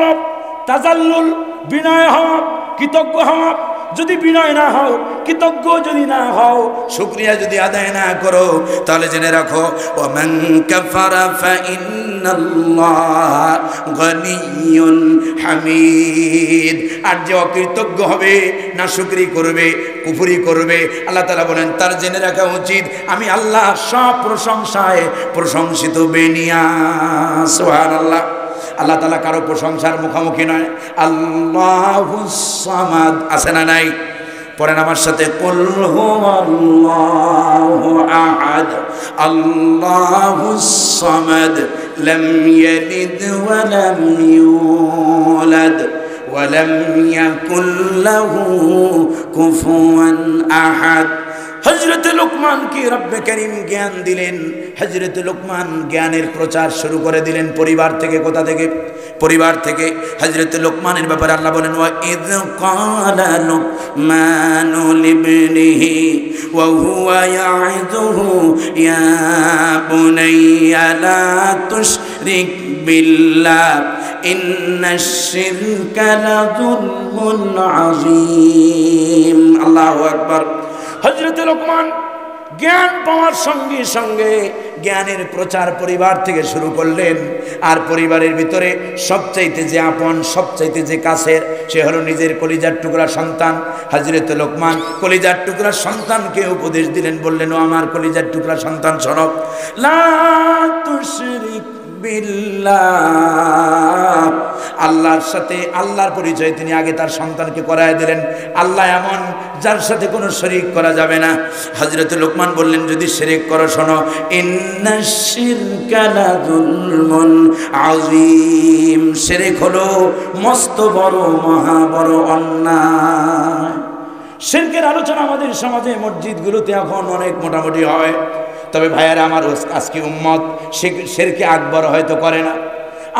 তাজাল্লুল, বিনয় হওয়া, কৃতজ্ঞ হওয়া। যদি বিনয় না হও, কৃতজ্ঞ যদি না হও, শুকরিয়া যদি আদায় না করো, তাহলে জেনে রাখো ওয়ামান কাফারা ফাইন্নাল্লাহা গনিয়্যুন হামিদ। আর যে অকৃতজ্ঞ হবে, না শুকরি করবে, কুফরি করবে, আল্লাহ তাআলা বলেন তার জেনে রাখা উচিত আমি আল্লাহ সব প্রশংসায় প্রশংসিত বেনিয়া। সুবহানাল্লাহ। আল্লাহ তাআলা কারো প্রশংসার মুখোমুখি নয়। আল্লাহুস সামাদ, আছে না নাই? পড়েন আমার সাথে, কুল হুয়াল্লাহু আহাদ আল্লাহুস সামাদ লাম ইয়ালিদ ওয়া লাম ইউলাদ ওয়া লাম ইয়াকুল লাহু কুফুয়ান আহাদ। হযরত লোকমানকে রব্বে কারীম জ্ঞান দিলেন। হযরত লোকমান জ্ঞানের প্রচার শুরু করে দিলেন পরিবার থেকে। কোথা থেকে? পরিবার থেকে। হযরত লোকমানের ব্যাপারে আল্লাহ বলেন, ওয়া ইয ক্বালা লুকমানু লিবনিহি ওয়া হুয়া ইয়াইযুহু ইয়া বুনাইয়া লা তুশরিক বিল্লাহ ইন্নাশ শিরকা লাযুলমুন আযীম। আল্লাহু আকবার। হযরত লোকমান জ্ঞান পাওয়ার সঙ্গে সঙ্গে জ্ঞানের প্রচার পরিবার থেকে শুরু করলেন। আর পরিবারের ভিতরে সবচাইতে যে আপন, সবচাইতে যে কাছের, সে হলো নিজের কলিজার টুকরা সন্তান। হযরত লোকমান কলিজার টুকরা সন্তানকে উপদেশ দিলেন, বললেন, ও আমার কলিজার টুকরা সন্তান, শোনো, লা তুশরিক বিল্লাহ, আল্লাহর সাথে, আল্লাহর পরিচয় তিনি আগে তার সন্তানকে করায় দিলেন। আল্লাহ এমন যার সাথে কোনো শরীক করা যাবে না। হযরত লোকমান বললেন, যদি শিরক করো, শোনো, ইন্নাশ শিরকা লাযুলমুন আযীম, শিরক হলো মস্ত বড়, মহা বড় অন্যায়। শিরকের আলোচনা আমাদের সমাজে মসজিদগুলোতে এখন অনেক মোটামুটি হয়, তবে ভাইয়ারা আমার, আজকে উম্মত শিরকে আকবর হয়তো করে না।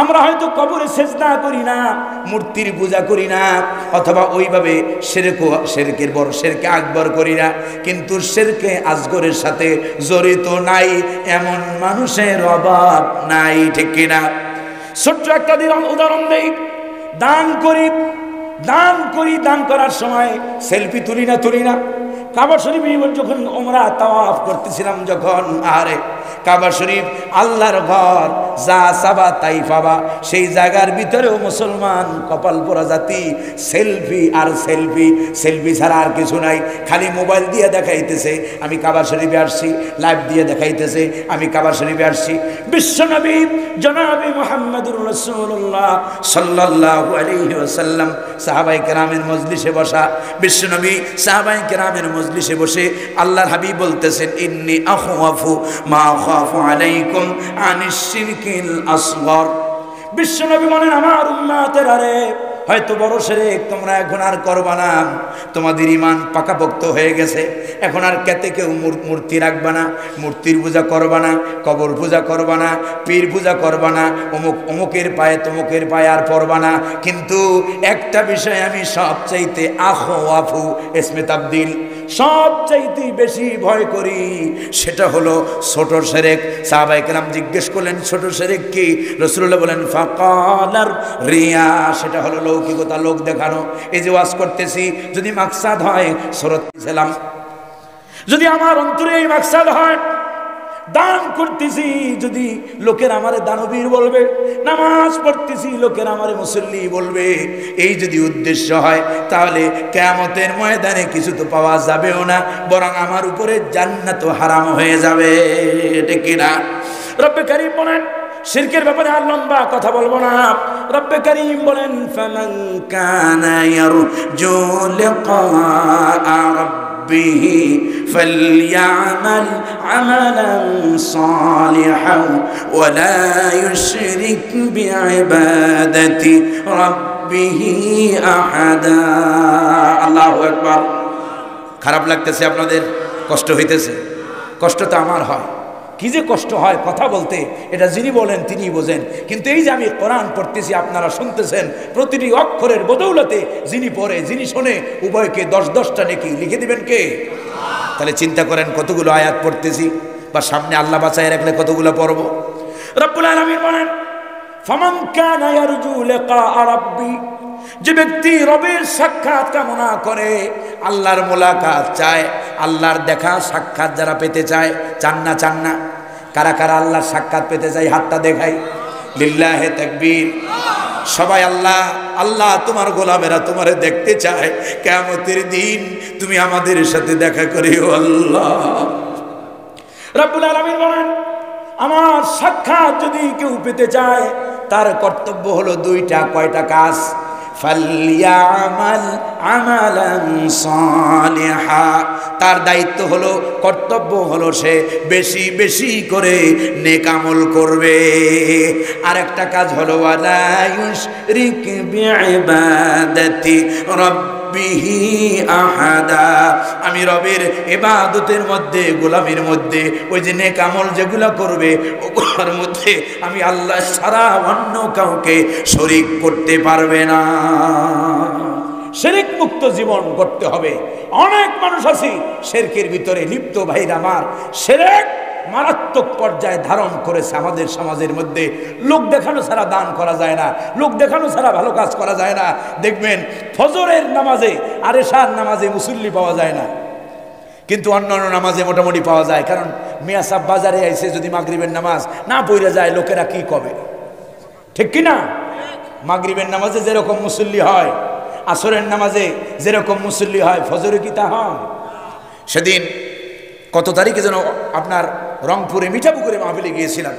আমরা হয়তো কবরে সেজদা করি না, মূর্তির পূজা করি না, অথবা ওইভাবে শিরকের বড়, শিরকে আকবর করি না, কিন্তু শিরকে আসগরের সাথে জড়িত নাই এমন মানুষের অভাব নাই, ঠিক কিনা? ছোট্ট একটা উদাহরণ দেই। দান করি, দান করার সময় সেলফি তুলি না? কাবা শরীফ যখন ওমরা তাওয়াফ করতেছিলাম, যখন আরে কাবা শরীফ আল্লাহর ঘর, যা চাবা তাই পাবা, সেই জায়গার ভিতরেও মুসলমান কপাল পোড়া জাতি সেলফি আর সেলফি ছাড়া আর কিছু নাই। খালি মোবাইল দিয়ে দেখাইতেছে আমি কাবা শরীফে আসছি, লাইভ দিয়ে দেখাইতেছে আমি কাবা শরীফে আসছি। বিশ্বনবী জনাবে মুহাম্মদুর রাসূলুল্লাহ সাল্লাল্লাহু আলাইহি ওয়াসাল্লাম সাহাবায়ে কেরামের মজলিসে বসা, বিশ্বনবী সাহাবায়ে কেরামের মজলিসে বসে আল্লাহর হাবিব বলতেছেন, ইন্নী আখাফু মা আখাফু আলাইকুম আনিশ শিরকিল আসগর। বিশ্বনবী বলেন, আমার উম্মতেরা রে, হয়তো বড় শিরক তোমরা এখন আর করবা না, তোমাদের ঈমান পাকাপোক্ত হয়ে গেছে, এখন আর কেতে কেউ মূর্তি রাখবা না, মূর্তির পূজা করবা না, কবর পূজা করবা না, পীর পূজা করবা না, অমুকের পায়ে তমুকের পায়ে আর পড়বা না। কিন্তু একটা বিষয় আমি সবচাইতে আখওয়াফু ইসমে তাবদিল, সবচাইতে বেশি ভয় করি সেটা হলো ছোট শিরক। সাহাবায়ে কেরাম জিজ্ঞেস করলেন ছোট শিরক কি? রাসূলুল্লাহ বলেন ফাকালার রিয়া, সেটা হলো লৌকিকতা, লোক দেখানো। এই যে ওয়াজ করতেছি যদি মাকসাদ হয় সুরত সালাম, যদি আমার অন্তরে এই মাকসাদ হয়, দান করতেছি যদি লোকের আমারে দানবীর বলবে, নামাজ পড়তেছি লোকের আমারে মুসল্লি বলবে, এই যদি উদ্দেশ্য হয় তাহলে কিয়ামতের ময়দানে কিছু তো পাওয়া যাবেও না, বরং আমার উপরে জান্নাত হারাম হয়ে যাবে। এটা কি না? রব্বে কারীম বলেন, শিরকের ব্যাপারে আর লম্বা কথা বলবো না। রব্বে কারীম বলেন ফামান কানা ইয়ারজু লিকা রাব্বিহি فليعمل عملا صالحا ولا يشرك بعبادة ربه أحدا। আল্লাহু আকবার। খারাপ লাগতেছে আপনাদের? কষ্ট হইতেছে? কষ্ট তো আমার হয়। কি যে কষ্ট হয় কথা বলতে, এটা যিনি বলেন তিনি বোঝেন। কিন্তু এই যে আমি কোরআন পড়তেছি, আপনারা শুনতেছেন, প্রতিটি অক্ষরের বদৌলতে যিনি পড়ে যিনি শোনে উভয়কে 10-10টা নেকি লিখে দিবেন কে? তাহলে চিন্তা করেন কতগুলো আয়াত পড়তেছি, বা সামনে আল্লাহ বাঁচায় রাখলে কতগুলো পড়ব। রব্বুল আলামিন বলেন ফামান কানা ইয়ারজু লিকা রাব্বি, যে ব্যক্তি রবের সাক্ষাৎ কামনা করে, আল্লাহর মোলাকাত চায়, আল্লাহর দেখা সাক্ষাৎ যারা পেতে চায়, চান না? চান না? কারা কারা আল্লাহর সাক্ষাৎ পেতে চাই? হাতটা দেখাই। লিল্লাহে তাকবীর। সবাই আল্লাহ আল্লাহ তোমার গোলামেরা তোমারে দেখতে চায়, কিয়ামতের দিন তুমি আমাদের সাথে দেখা করিও আল্লাহ। রব্বুল আলামিন বলেন আমার সাক্ষাৎ যদি কেউ পেতে চায় তার কর্তব্য হলো দুইটা। কয়টা কাজ? ফালইয়ামাল আমালান সালিহা, তার দায়িত্ব হলো, কর্তব্য হলো সে বেশি বেশি করে নেক আমল করবে। আর একটা কাজ হলো ওয়ালা ইউশরিক বিইবাদাতি রাব্বিহি আহাদা, আমি রবের ইবাদতের মধ্যে, গোলামির মধ্যে ওই যে নেক আমল যেগুলো করবে ওগুলোর মধ্যে আমি আল্লাহ ছাড়া অন্য কাউকে শরীক করতে পারবে না। শিরক মুক্ত জীবন গড়তে হবে। অনেক মানুষ আছে শিরকের ভিতরে লিপ্ত। ভাইরা আমার, শিরক মারাত্মক পর্যায়ে ধারণ করেছে আমাদের সমাজের মধ্যে। লোক দেখানো ছাড়া দান করা যায় না, লোক দেখানো ছাড়া ভালো কাজ করা যায় না। দেখবেন ফজরের নামাজে আর এশার নামাজে মুসল্লি পাওয়া যায় না, কিন্তু অন্যান্য নামাজে মোটামুটি পাওয়া যায়। কারণ মিয়া সাহেব বাজারে আইসে যদি মাগরিবের নামাজ না পড়ে যায় লোকেরা কি কবে? ঠিক কি না? মাগরিবের নামাজে যেরকম মুসল্লি হয়, আসরের নামাজে যেরকম মুসল্লি হয়, ফজরে কি তা হয়? সেদিন কত তারিখে যেন আপনার রংপুরে মিঠাপুকুরে মাহফিলে গিয়েছিলাম।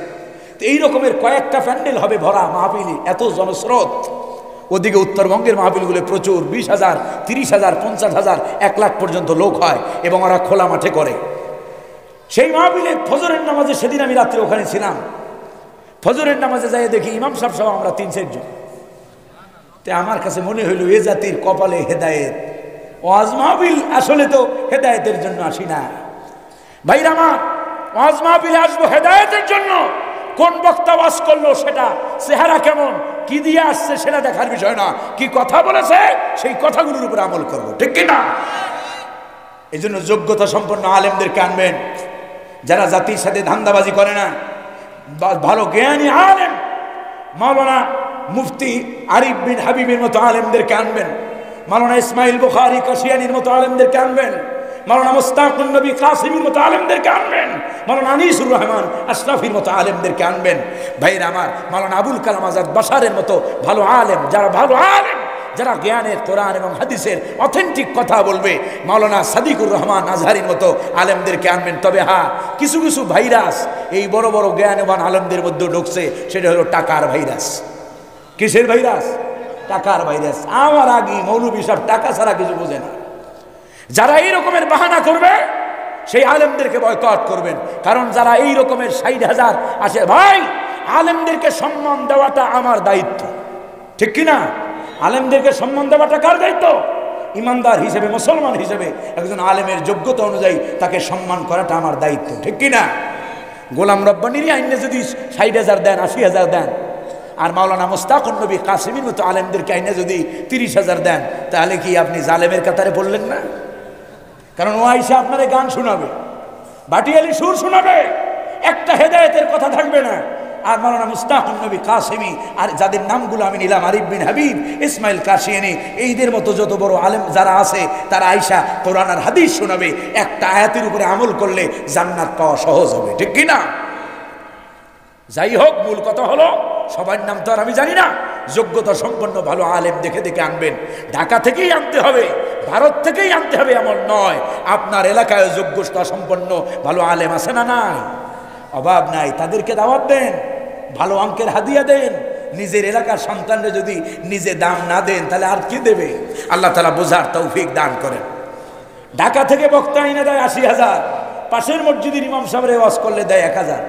তো এই রকমের কয়েকটা প্যান্ডেল হবে ভরা মাহফিলে, এত জনস্রোত। ওদিকে উত্তরবঙ্গের মাহফিলগুলো প্রচুর, 20,000, 30,000, 50,000, 1 লাখ পর্যন্ত লোক হয় এবং ওরা খোলা মাঠে করে। সেই মাহফিলে ফজরের নামাজে সেদিন আমি রাত্রে ওখানে ছিলাম। ফজরের নামাজে যাই দেখি ইমাম সাহেব সহ আমরা 3-4 জন। তো আমার কাছে মনে হইল এ জাতির কপালে হেদায়েত। ওয়াজ মাহফিল আসলে তো হেদায়েতের জন্য আসি না ভাইরা আমার, ওয়াজ মাহফিলে আসবো হেদায়েতের জন্য। কোন বক্তা ওয়াজ করলো সেটা চেহারা কেমন, কি দিয়ে আসছে সেটা দেখার বিষয় না, কি কথা বলেছে সেই কথাগুলোর উপর আমল করব, ঠিক কি না? এই জন্য যোগ্যতা সম্পন্ন আলেমদেরকে আনবেন, যারা জাতির সাথে ধান্দাবাজি করে না, ভালো জ্ঞানী আলেম, মাওলানা মুফতি আরিফ বিন হাবিবের মতো আলেমদেরকে আনবেন, মাওলানা ইসমাইল বুখারী কাশিয়ানির মতো আলেমদেরকে আনবেন, মাওলানা মুস্তাকুন নবী কাসিমির মতো আলেমদেরকে আনবেন, মাওলানা আনিসুর রহমান আশরাফির মতো আলেমদেরকে আনবেন। ভাইরা আমার, মাওলানা আবুল কালাম আজাদ বাশারের মতো ভালো আলেম, যারা ভালো আলেম, যারা জ্ঞানের কোরআন এবং হাদিসের অথেন্টিক কথা বলবে, মাওলানা সাদিকুর রহমান আজহারির মতো আলেমদেরকে আনবেন। তবে হ্যাঁ, কিছু কিছু ভাইরাস এই বড় বড় জ্ঞানবান আলেমদের মধ্যে ঢুকছে, সেটা হলো টাকার ভাইরাস। কিসের ভাইরাস? টাকার ভাইরাস। আমার আগে মৌলবী সাহেব টাকা ছাড়া কিছু বোঝে না। যারা এই রকমের বাহানা করবে সেই আলেমদেরকে বয়কট করবেন। কারণ যারা এই রকমের 60,000 আসে, ভাই আলেমদেরকে সম্মান দেওয়াটা আমার দায়িত্ব, ঠিক কিনা? আলেমদেরকে সম্মান দেওয়াটা কার দায়িত্ব? ইমানদার হিসেবে, মুসলমান হিসেবে একজন আলেমের যোগ্যতা অনুযায়ী তাকে সম্মান করাটা আমার দায়িত্ব, ঠিক কিনা? গোলাম রব্বানির আইনে যদি 60,000 দেন, 80,000 দেন, আর মাওলানা মুস্তাকুন নবী কাসিমির মতো আলেমদেরকে আইনে যদি 30,000 দেন, তাহলে কি আপনি জালেমের কাতারে পড়লেন না? কারণ ও আইসা আপনারে গান শোনাবে, বাটিয়ালি সুর শোনাবে, একটা হেদায়েতের কথা থাকবে না। আর মাওলানা মুস্তাহুন নবী কাসেমি আর যাদের নামগুলো আমি নিলাম, আরিফ বিন হাবিব, ইসমাইল কাশিয়ানি, এইদের মতো যত বড় আলেম যারা আছে তারা আইসা কোরআন আর হাদিস শোনাবে। একটা আয়াতের উপরে আমল করলে জান্নাত পাওয়া সহজ হবে, ঠিক কি না? যাই হোক, মূল কথা হলো সবার নাম তো আর আমি জানি না, যোগ্যতা সম্পন্ন ভালো আলেম দেখে দেখে আনবেন। ঢাকা থেকেই আনতে হবে, ভারত থেকেই আনতে হবে এমন নয়। আপনার এলাকায় যোগ্যতা সম্পন্ন ভালো আলেম আছে না? নাই, অভাব নাই। তাদেরকে দাওয়াত দেন, ভালো অঙ্কের হাদিয়া দেন। নিজের এলাকার সন্তানরা যদি নিজে দাম না দেন তাহলে আর কি দেবে? আল্লাহ তাআলা বোঝার তৌফিক দান করেন। ঢাকা থেকে বক্তা এনে দেয় 80,000, পাশের মসজিদের ইমাম সাহেবের ওয়াজ করলে দেয় 1,000।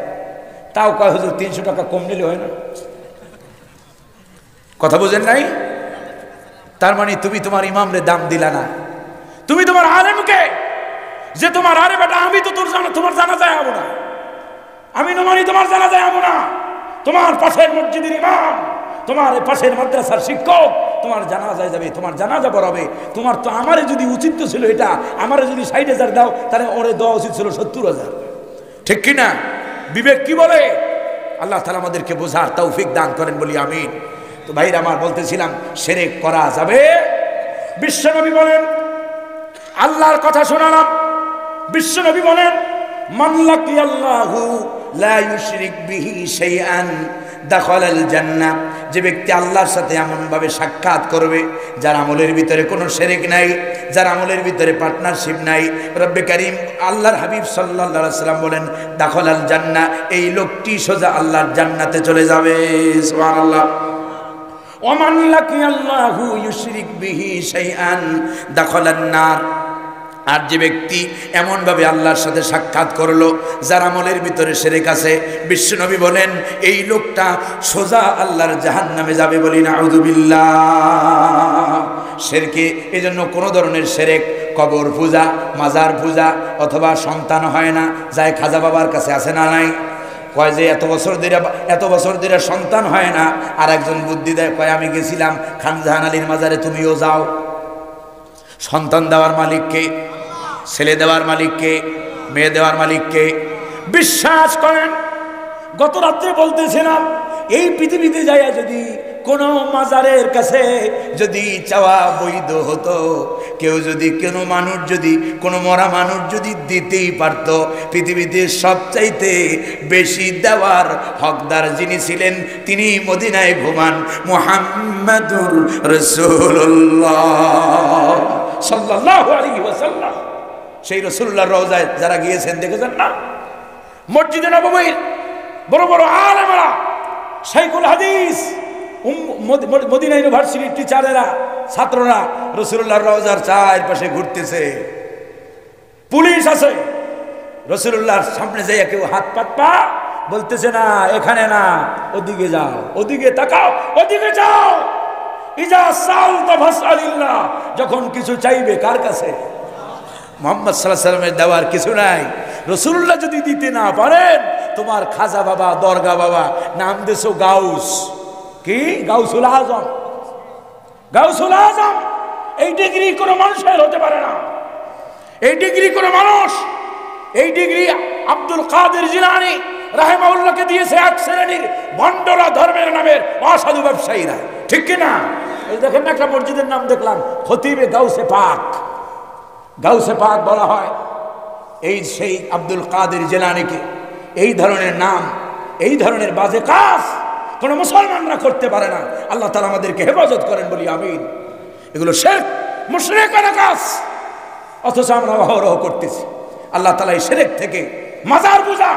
তাও কয় হুজুর 300 টাকা কম নিলে হয় না? কথা বোঝেন নাই? তার মানে তুমি তোমার ইমামরে দাম দিলা না, তুমি তোমার আলেমকে, যে তোমার আরে বেটা আমি তো তোমার জানাজায় যাবো না, আমি নমানি তোমার জানাজায় যাবো না, তোমার পাশের মসজিদের ইমাম, তোমার পাশের মাদ্রাসার শিক্ষক তোমার জানাজায় যাবে, তোমার জানাজা পড়াবে। তোমার তো আমারে যদি উচিত তো ছিল এটা, আমারে যদি 60,000 দাও তাহলে ওরে দেওয়া উচিত ছিল 70,000, ঠিক কিনা? বিবেক কি বলে? আল্লাহ তাআলা আমাদেরকে বোঝার তৌফিক দান করেন বলি আমিন। তো ভাইরা আমার, বলতেছিলাম শিরক করা যাবে। বিশ্বনবী বলেন, আল্লাহর কথা শোনালাম, বিশ্বনবী বলেন মান লাকিয়াল্লাহু লা ইউশরিক বিহি শাইআন দাখালাল জান্নাহ। যে ব্যক্তি আল্লাহর সাথে এমন ভাবে সাক্ষাৎ করবে যার আমলের ভিতরে কোনো শিরক নাই, যার আমলের ভিতরে পার্টনারশিপ নাই, রব্বে কারীম আল্লাহর হাবিব সাল্লাল্লাহু আলাইহি ওয়াসাল্লাম বলেন দাখালাল জান্নাহ, এই লোকটি সোজা আল্লাহর জান্নাতে চলে যাবে। সুবহানাল্লাহ। ওমান লাকিয়াল্লাহু ইউশরিক বিহি শাইআন দাখালান নার। আর যে ব্যক্তি এমনভাবে আল্লাহর সাথে সাক্ষাৎ করলো যার আমলের ভিতরে শিরক আছে, বিশ্বনবী বলেন এই লোকটা সোজা আল্লাহর জাহান্নামে যাবে। বলি নাউযুবিল্লাহ। শিরকে এজন্য কোনো ধরনের শিরক, কবর পূজা, মাজার পূজা, অথবা সন্তান হয় না, যায় খাজা বাবার কাছে আছে না নাই, কয় যে এত বছর ধরে সন্তান হয় না, আর একজন বুদ্ধি দেয়, কয় আমি গেছিলাম খান জাহান আলীর মাজারে, তুমিও যাও। সন্তান দেওয়ার মালিককে, ছেলে দেওয়ার মালিককে, মেয়ে দেওয়ার মালিককে। বিশ্বাস করেন, গত রাত্রে বলতেছিলাম এই পৃথিবীতে যাইয়া যদি কোনো মাজারের কাছে যদি চাওয়া বৈধ হতো, কেউ যদি কোনো মরা মানুষ যদি দিতেই পারত, পৃথিবীতে সবচাইতে বেশি দেওয়ার হকদার যিনি ছিলেন তিনি মদিনায় ঘুমান মুহাম্মাদুর রাসূলুল্লাহ সাল্লাল্লাহু আলাইহি ওয়াসাল্লাম। সেই রাসূলুল্লাহর রওজায় যারা গিয়েছেন দেখেছেন না, মসজিদে নববীর বড় বড় আলেমরা, শাইখুল হাদিস, মদিনা ইউনিভার্সিটির টিচারেরা, ছাত্ররা রাসূলুল্লাহর রওজার চারপাশে ঘুরতেছে। পুলিশ আছে, রাসূলুল্লাহর সামনে যাইয়া কেউ হাত পাতপা বলতেছে না, এখানে না, ওদিকে যাও, ওদিকে তাকাও, ওদিকে যাও। ইজা সালতা ফাসআলিল্লাহ, যখন কিছু চাইবে কার কাছে? মুহাম্মদ সাল্লাল্লাহু আলাইহি ওয়াসাল্লামের দেওয়ার কিছু নাই। রাসূলুল্লাহ যদি দিতে না পারেন, তোমার খাজা বাবা, দরগা বাবা, নাম দেছো গাউস, কি গাউসুল আজম, গাউসুল আজম, এই ডিগ্রি কোনো মানুষের হতে পারে না। এই ডিগ্রি কোনো মানুষ, এই ডিগ্রি আব্দুল কাদের জিলানী রাহিমাহুল্লাহকে দিয়েছে এক শ্রেণীর ভণ্ডরা, ধর্মের নামের অসাধু ব্যবসায়ীরা, ঠিক কিনা? এই দেখেন না, একটা মসজিদের নাম দেখলাম খতিবে গাউসে পাক, গাউসে পাক বলা হয় এই সেই আব্দুল কাদের জিলানীকে। এই ধরনের নাম, এই ধরনের বাজে কাজ কোনো মুসলমানরা করতে পারে না। আল্লাহ তাআলা আমাদেরকে হেফাজত করেন বলি আমিন। এগুলো শিরক, মুশরিকানা কাজ, অথচ আমরা অহরহ করতেছি। আল্লাহ তাআলা এই শিরক থেকে, মাজার পূজা,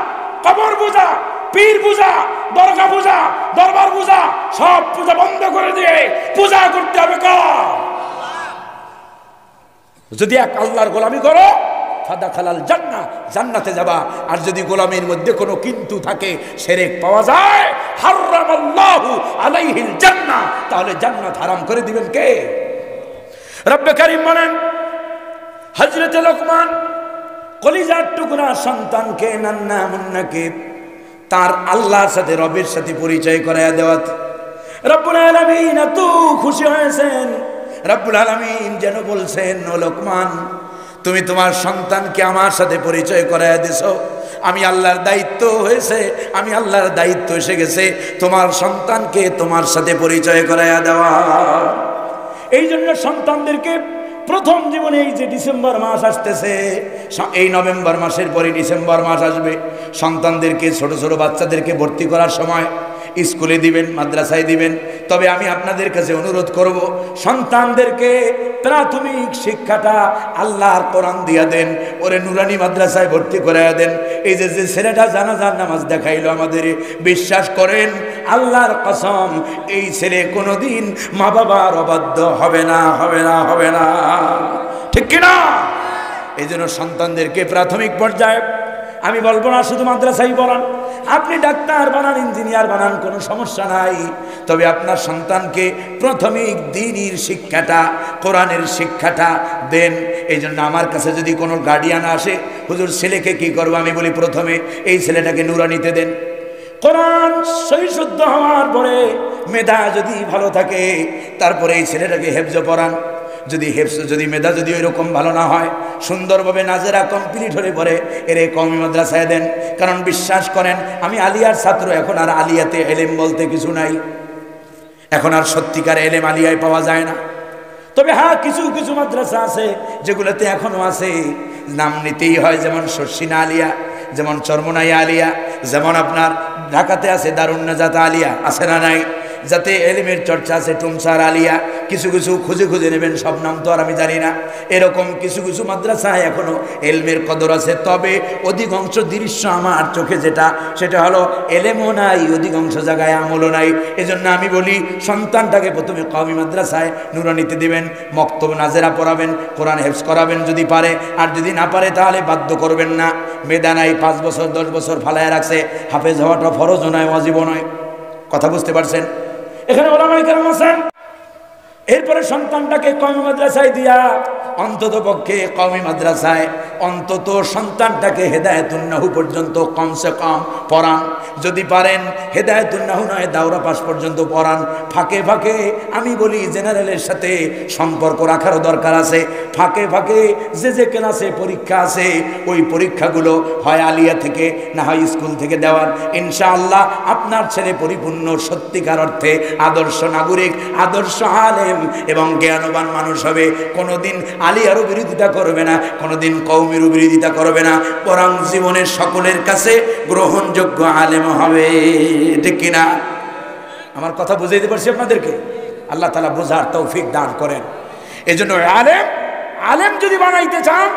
কবর পূজা, পীর পূজা, দরগা পূজা, দরবার পূজা, সব পূজা বন্ধ করে দিয়ে পূজা করতে হবে কার? যদি এক আল্লাহর গোলামি করো, ফাদাখালাল জান্নাহ, জান্নাতে যাবা। আর যদি গোলামির মধ্যে কোনো কিন্তু থাকে, শিরক পাওয়া যায়, হারামাল্লাহু আলাইহিল জান্নাহ, তাহলে জান্নাত হারাম করে দিবেন কে? রব্বে কারীম বলেন, হযরত লোকমান কলিজার টুকরা সন্তানকে নান্না মুন্নাকে তার আল্লাহর সাথে, রবের সাথে পরিচয় করায়া দেওয়া। রব্বুল আলামিন এত খুশি হয়েছেন, রব্বুল আলামিন যেন বলছেন, ও লোকমান, তুমি তোমার সন্তানকে আমার সাথে পরিচয় করায় দিছো। আমি আল্লাহর দায়িত্ব হয়েছে, আমি আল্লাহর দায়িত্ব এসে গেছে তোমার সন্তানকে তোমার সাথে পরিচয় করায়া দেওয়া। এই জন্য সন্তানদেরকে প্রথম জীবনে এই যে ডিসেম্বর মাস আসতেছে, এই নভেম্বর মাসের পরে ডিসেম্বর মাস আসবে, সন্তানদেরকে ছোট ছোট বাচ্চাদেরকে ভর্তি করার সময় স্কুলে দিবেন, মাদ্রাসায় দিবেন। তবে আমি আপনাদের কাছে অনুরোধ করব, সন্তানদেরকে প্রাথমিক শিক্ষাটা আল্লাহর কোরআন দিয়া দেন, ওরে নুরানি মাদ্রাসায় ভর্তি করাইয়া দেন। এই যে ছেলেটা জানাজার নামাজ দেখাইলো আমাদের, বিশ্বাস করেন আল্লাহর কসম এই ছেলে কোনোদিন মা বাবার অবাধ্য হবে না, হবে না, হবে না, ঠিক কিনা? এই জন্য সন্তানদেরকে প্রাথমিক পর্যায়ে, আমি বলবো না শুধু মাদ্রাসায় পড়ান, আপনি ডাক্তার বানান, ইঞ্জিনিয়ার বানান, কোনো সমস্যা নাই। তবে আপনার সন্তানকে প্রাথমিক দ্বীনের শিক্ষাটা, কোরআনের শিক্ষাটা দেন। এই জন্য আমার কাছে যদি কোনো গার্ডিয়ান আসে, হুজুর ছেলেকে কি করবো, আমি বলি প্রথমে এই ছেলেটাকে নুরানিতে দেন। কোরআন সহি শুদ্ধ হওয়ার পরে মেধা যদি ভালো থাকে, তারপরে এই ছেলেটাকে হেফজ পড়ান। যদি মেধা যদি ওইরকম ভালো না হয়, সুন্দরভাবে নাজেরা কমপ্লিট হলে পরে এর কওমি মাদ্রাসায় দেন। কারণ বিশ্বাস করেন, আমি আলিয়ার ছাত্র, এখন আর আলিয়াতে এলেম বলতে কিছু নাই, এখন আর সত্যিকার এলেম আলিয়ায় পাওয়া যায় না। তবে হ্যাঁ, কিছু কিছু মাদ্রাসা আছে যেগুলোতে এখনো আছে, নাম নিতেই হয়, যেমন শর্ষিনা আলিয়া, যেমন চরমনাইয়া আলিয়া, যেমন আপনার ঢাকাতে আছে দারুন নাজাত আলিয়া, আছে না নাই? যাতে এলিমের চর্চা আছে টুমসার আলিয়া, কিছু কিছু খুঁজে খুঁজে নেবেন, সব নাম তো আর আমি জানি না। এরকম কিছু কিছু মাদ্রাসায় এখনো এলমের কদর আছে। তবে অধিকাংশ দৃশ্য আমার চোখে যেটা, সেটা হলো এলেমও নাই, অধিকাংশ জায়গায় আমলও নাই। এজন্য আমি বলি সন্তানটাকে প্রথমে কওমি মাদ্রাসায় নুরানিতে দিবেন, মক্তব নাজেরা পড়াবেন, কোরআন হেফজ করাবেন যদি পারে, আর যদি না পারে তাহলে বাধ্য করবেন না। মেধা নাই, 5 বছর 10 বছর ফালায় রাখছে, হাফেজ হওয়াটা ফরজও নয়, ওয়াজিবও নয়। কথা বুঝতে পারছেন? এখানে ওলামায়ে কেরাম আছেন। এরপরে সন্তানটাকে কওমি মাদ্রাসায় দিয়া, অন্তত পক্ষে কওমি মাদ্রাসায় অন্তত সন্তানটাকে হেদায়েতুন নাহু পর্যন্ত কমসে কম পড়ান। যদি পারেন হেদায়েতুন নাহু নয় দাওরা পাস পর্যন্ত পড়ান। ফাঁকে ফাঁকে আমি বলি জেনারেলের সাথে সম্পর্ক রাখারও দরকার আছে। ফাঁকে ফাঁকে যে ক্লাসে পরীক্ষা আছে, ওই পরীক্ষাগুলো হয় আলিয়া থেকে না হয় স্কুল থেকে দেওয়ার। ইনশাআল্লাহ আপনার ছেলে পরিপূর্ণ সত্যিকার অর্থে আদর্শ নাগরিক, আদর্শ আলেম এবং জ্ঞানবান মানুষ হবে। কোনোদিন আলিয়ারও বিরোধিতা করবে না, কোনোদিন কওমেরও বিরোধিতা করবে না, বরং জীবনের সকলের কাছে গ্রহণযোগ্য আলেম হবে, ঠিক কিনা? আমার কথা বুঝিয়ে দিতে পারছি আপনাদেরকে? আল্লাহ তাআলা বোঝার তৌফিক দান করেন। এজন্য আলেম যদি বানাইতে চান,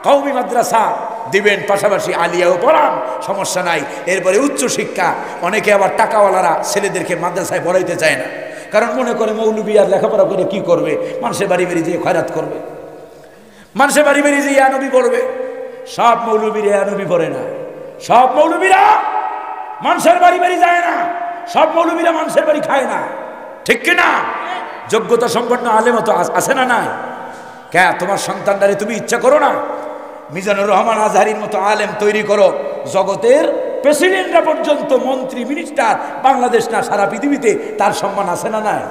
কওমি মাদ্রাসা দিবেন, পাশাপাশি আলিয়াও পড়ান, সমস্যা নাই। এরপরে উচ্চ শিক্ষা, অনেকে আবার টাকাওয়ালারা ছেলেদেরকে মাদ্রাসায় পড়াইতে চায় না, কারণ মনে করে মৌলবি আর লেখাপড়া করে কি করবে, মানুষের বাড়ি বাড়ি যেয়ে খয়রাত করবে, মানুষের বাড়ি বাড়ি যেয়ে ইয়ানবি পড়বে। সব মৌলবীরা ইয়ানবি পড়ে না, সব মৌলবীরা মানুষের বাড়ি বাড়ি যায় না, সব মৌলবীরা মানুষের বাড়ি খায় না, ঠিক কিনা? যোগ্যতা সম্পন্ন আলেম তো আছে না নাই? কে তোমার সন্তানটারে তুমি ইচ্ছা করো না মিজানুর রহমান আজহারির মতো আলেম তৈরি করো? জগতের প্রেসিডেন্টরা পর্যন্ত, মন্ত্রী মিনিস্টার, বাংলাদেশ না সারা পৃথিবীতে তার সম্মান আছে না নাই?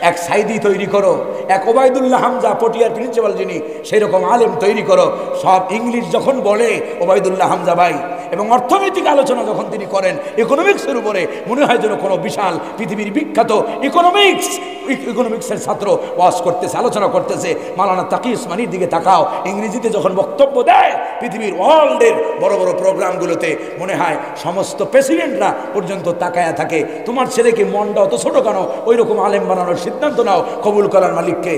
এক সাইদি তৈরি করো, এক ওবায়দুল্লাহ হামজা পটিয়ার প্রিন্সিপাল যিনি, সেই রকম আলেম তৈরি করো। সব ইংলিশ যখন বলে ওবায়দুল্লাহ হামজা ভাই, এবং অর্থনৈতিক আলোচনা যখন তিনি করেন ইকোনমিক্সের উপরে, মনে হয় যেন কোনো বিশাল পৃথিবীর বিখ্যাত ইকোনমিক্সের ছাত্র ওয়াজ করতেছে, আলোচনা করতেছে। মাওলানা তাকি উসমানির দিকে তাকাও, ইংরেজিতে যখন বক্তব্য দেয় পৃথিবীর ওয়ার্ল্ডের বড় বড় প্রোগ্রামগুলোতে, মনে হয় সমস্ত প্রেসিডেন্টরা পর্যন্ত তাকায়া থাকে। তোমার ছেলেকে মনটা অত ছোট কেন? ওই রকম আলেম বানানোর সিদ্ধান্ত নাও, কবুল করার মালিককে।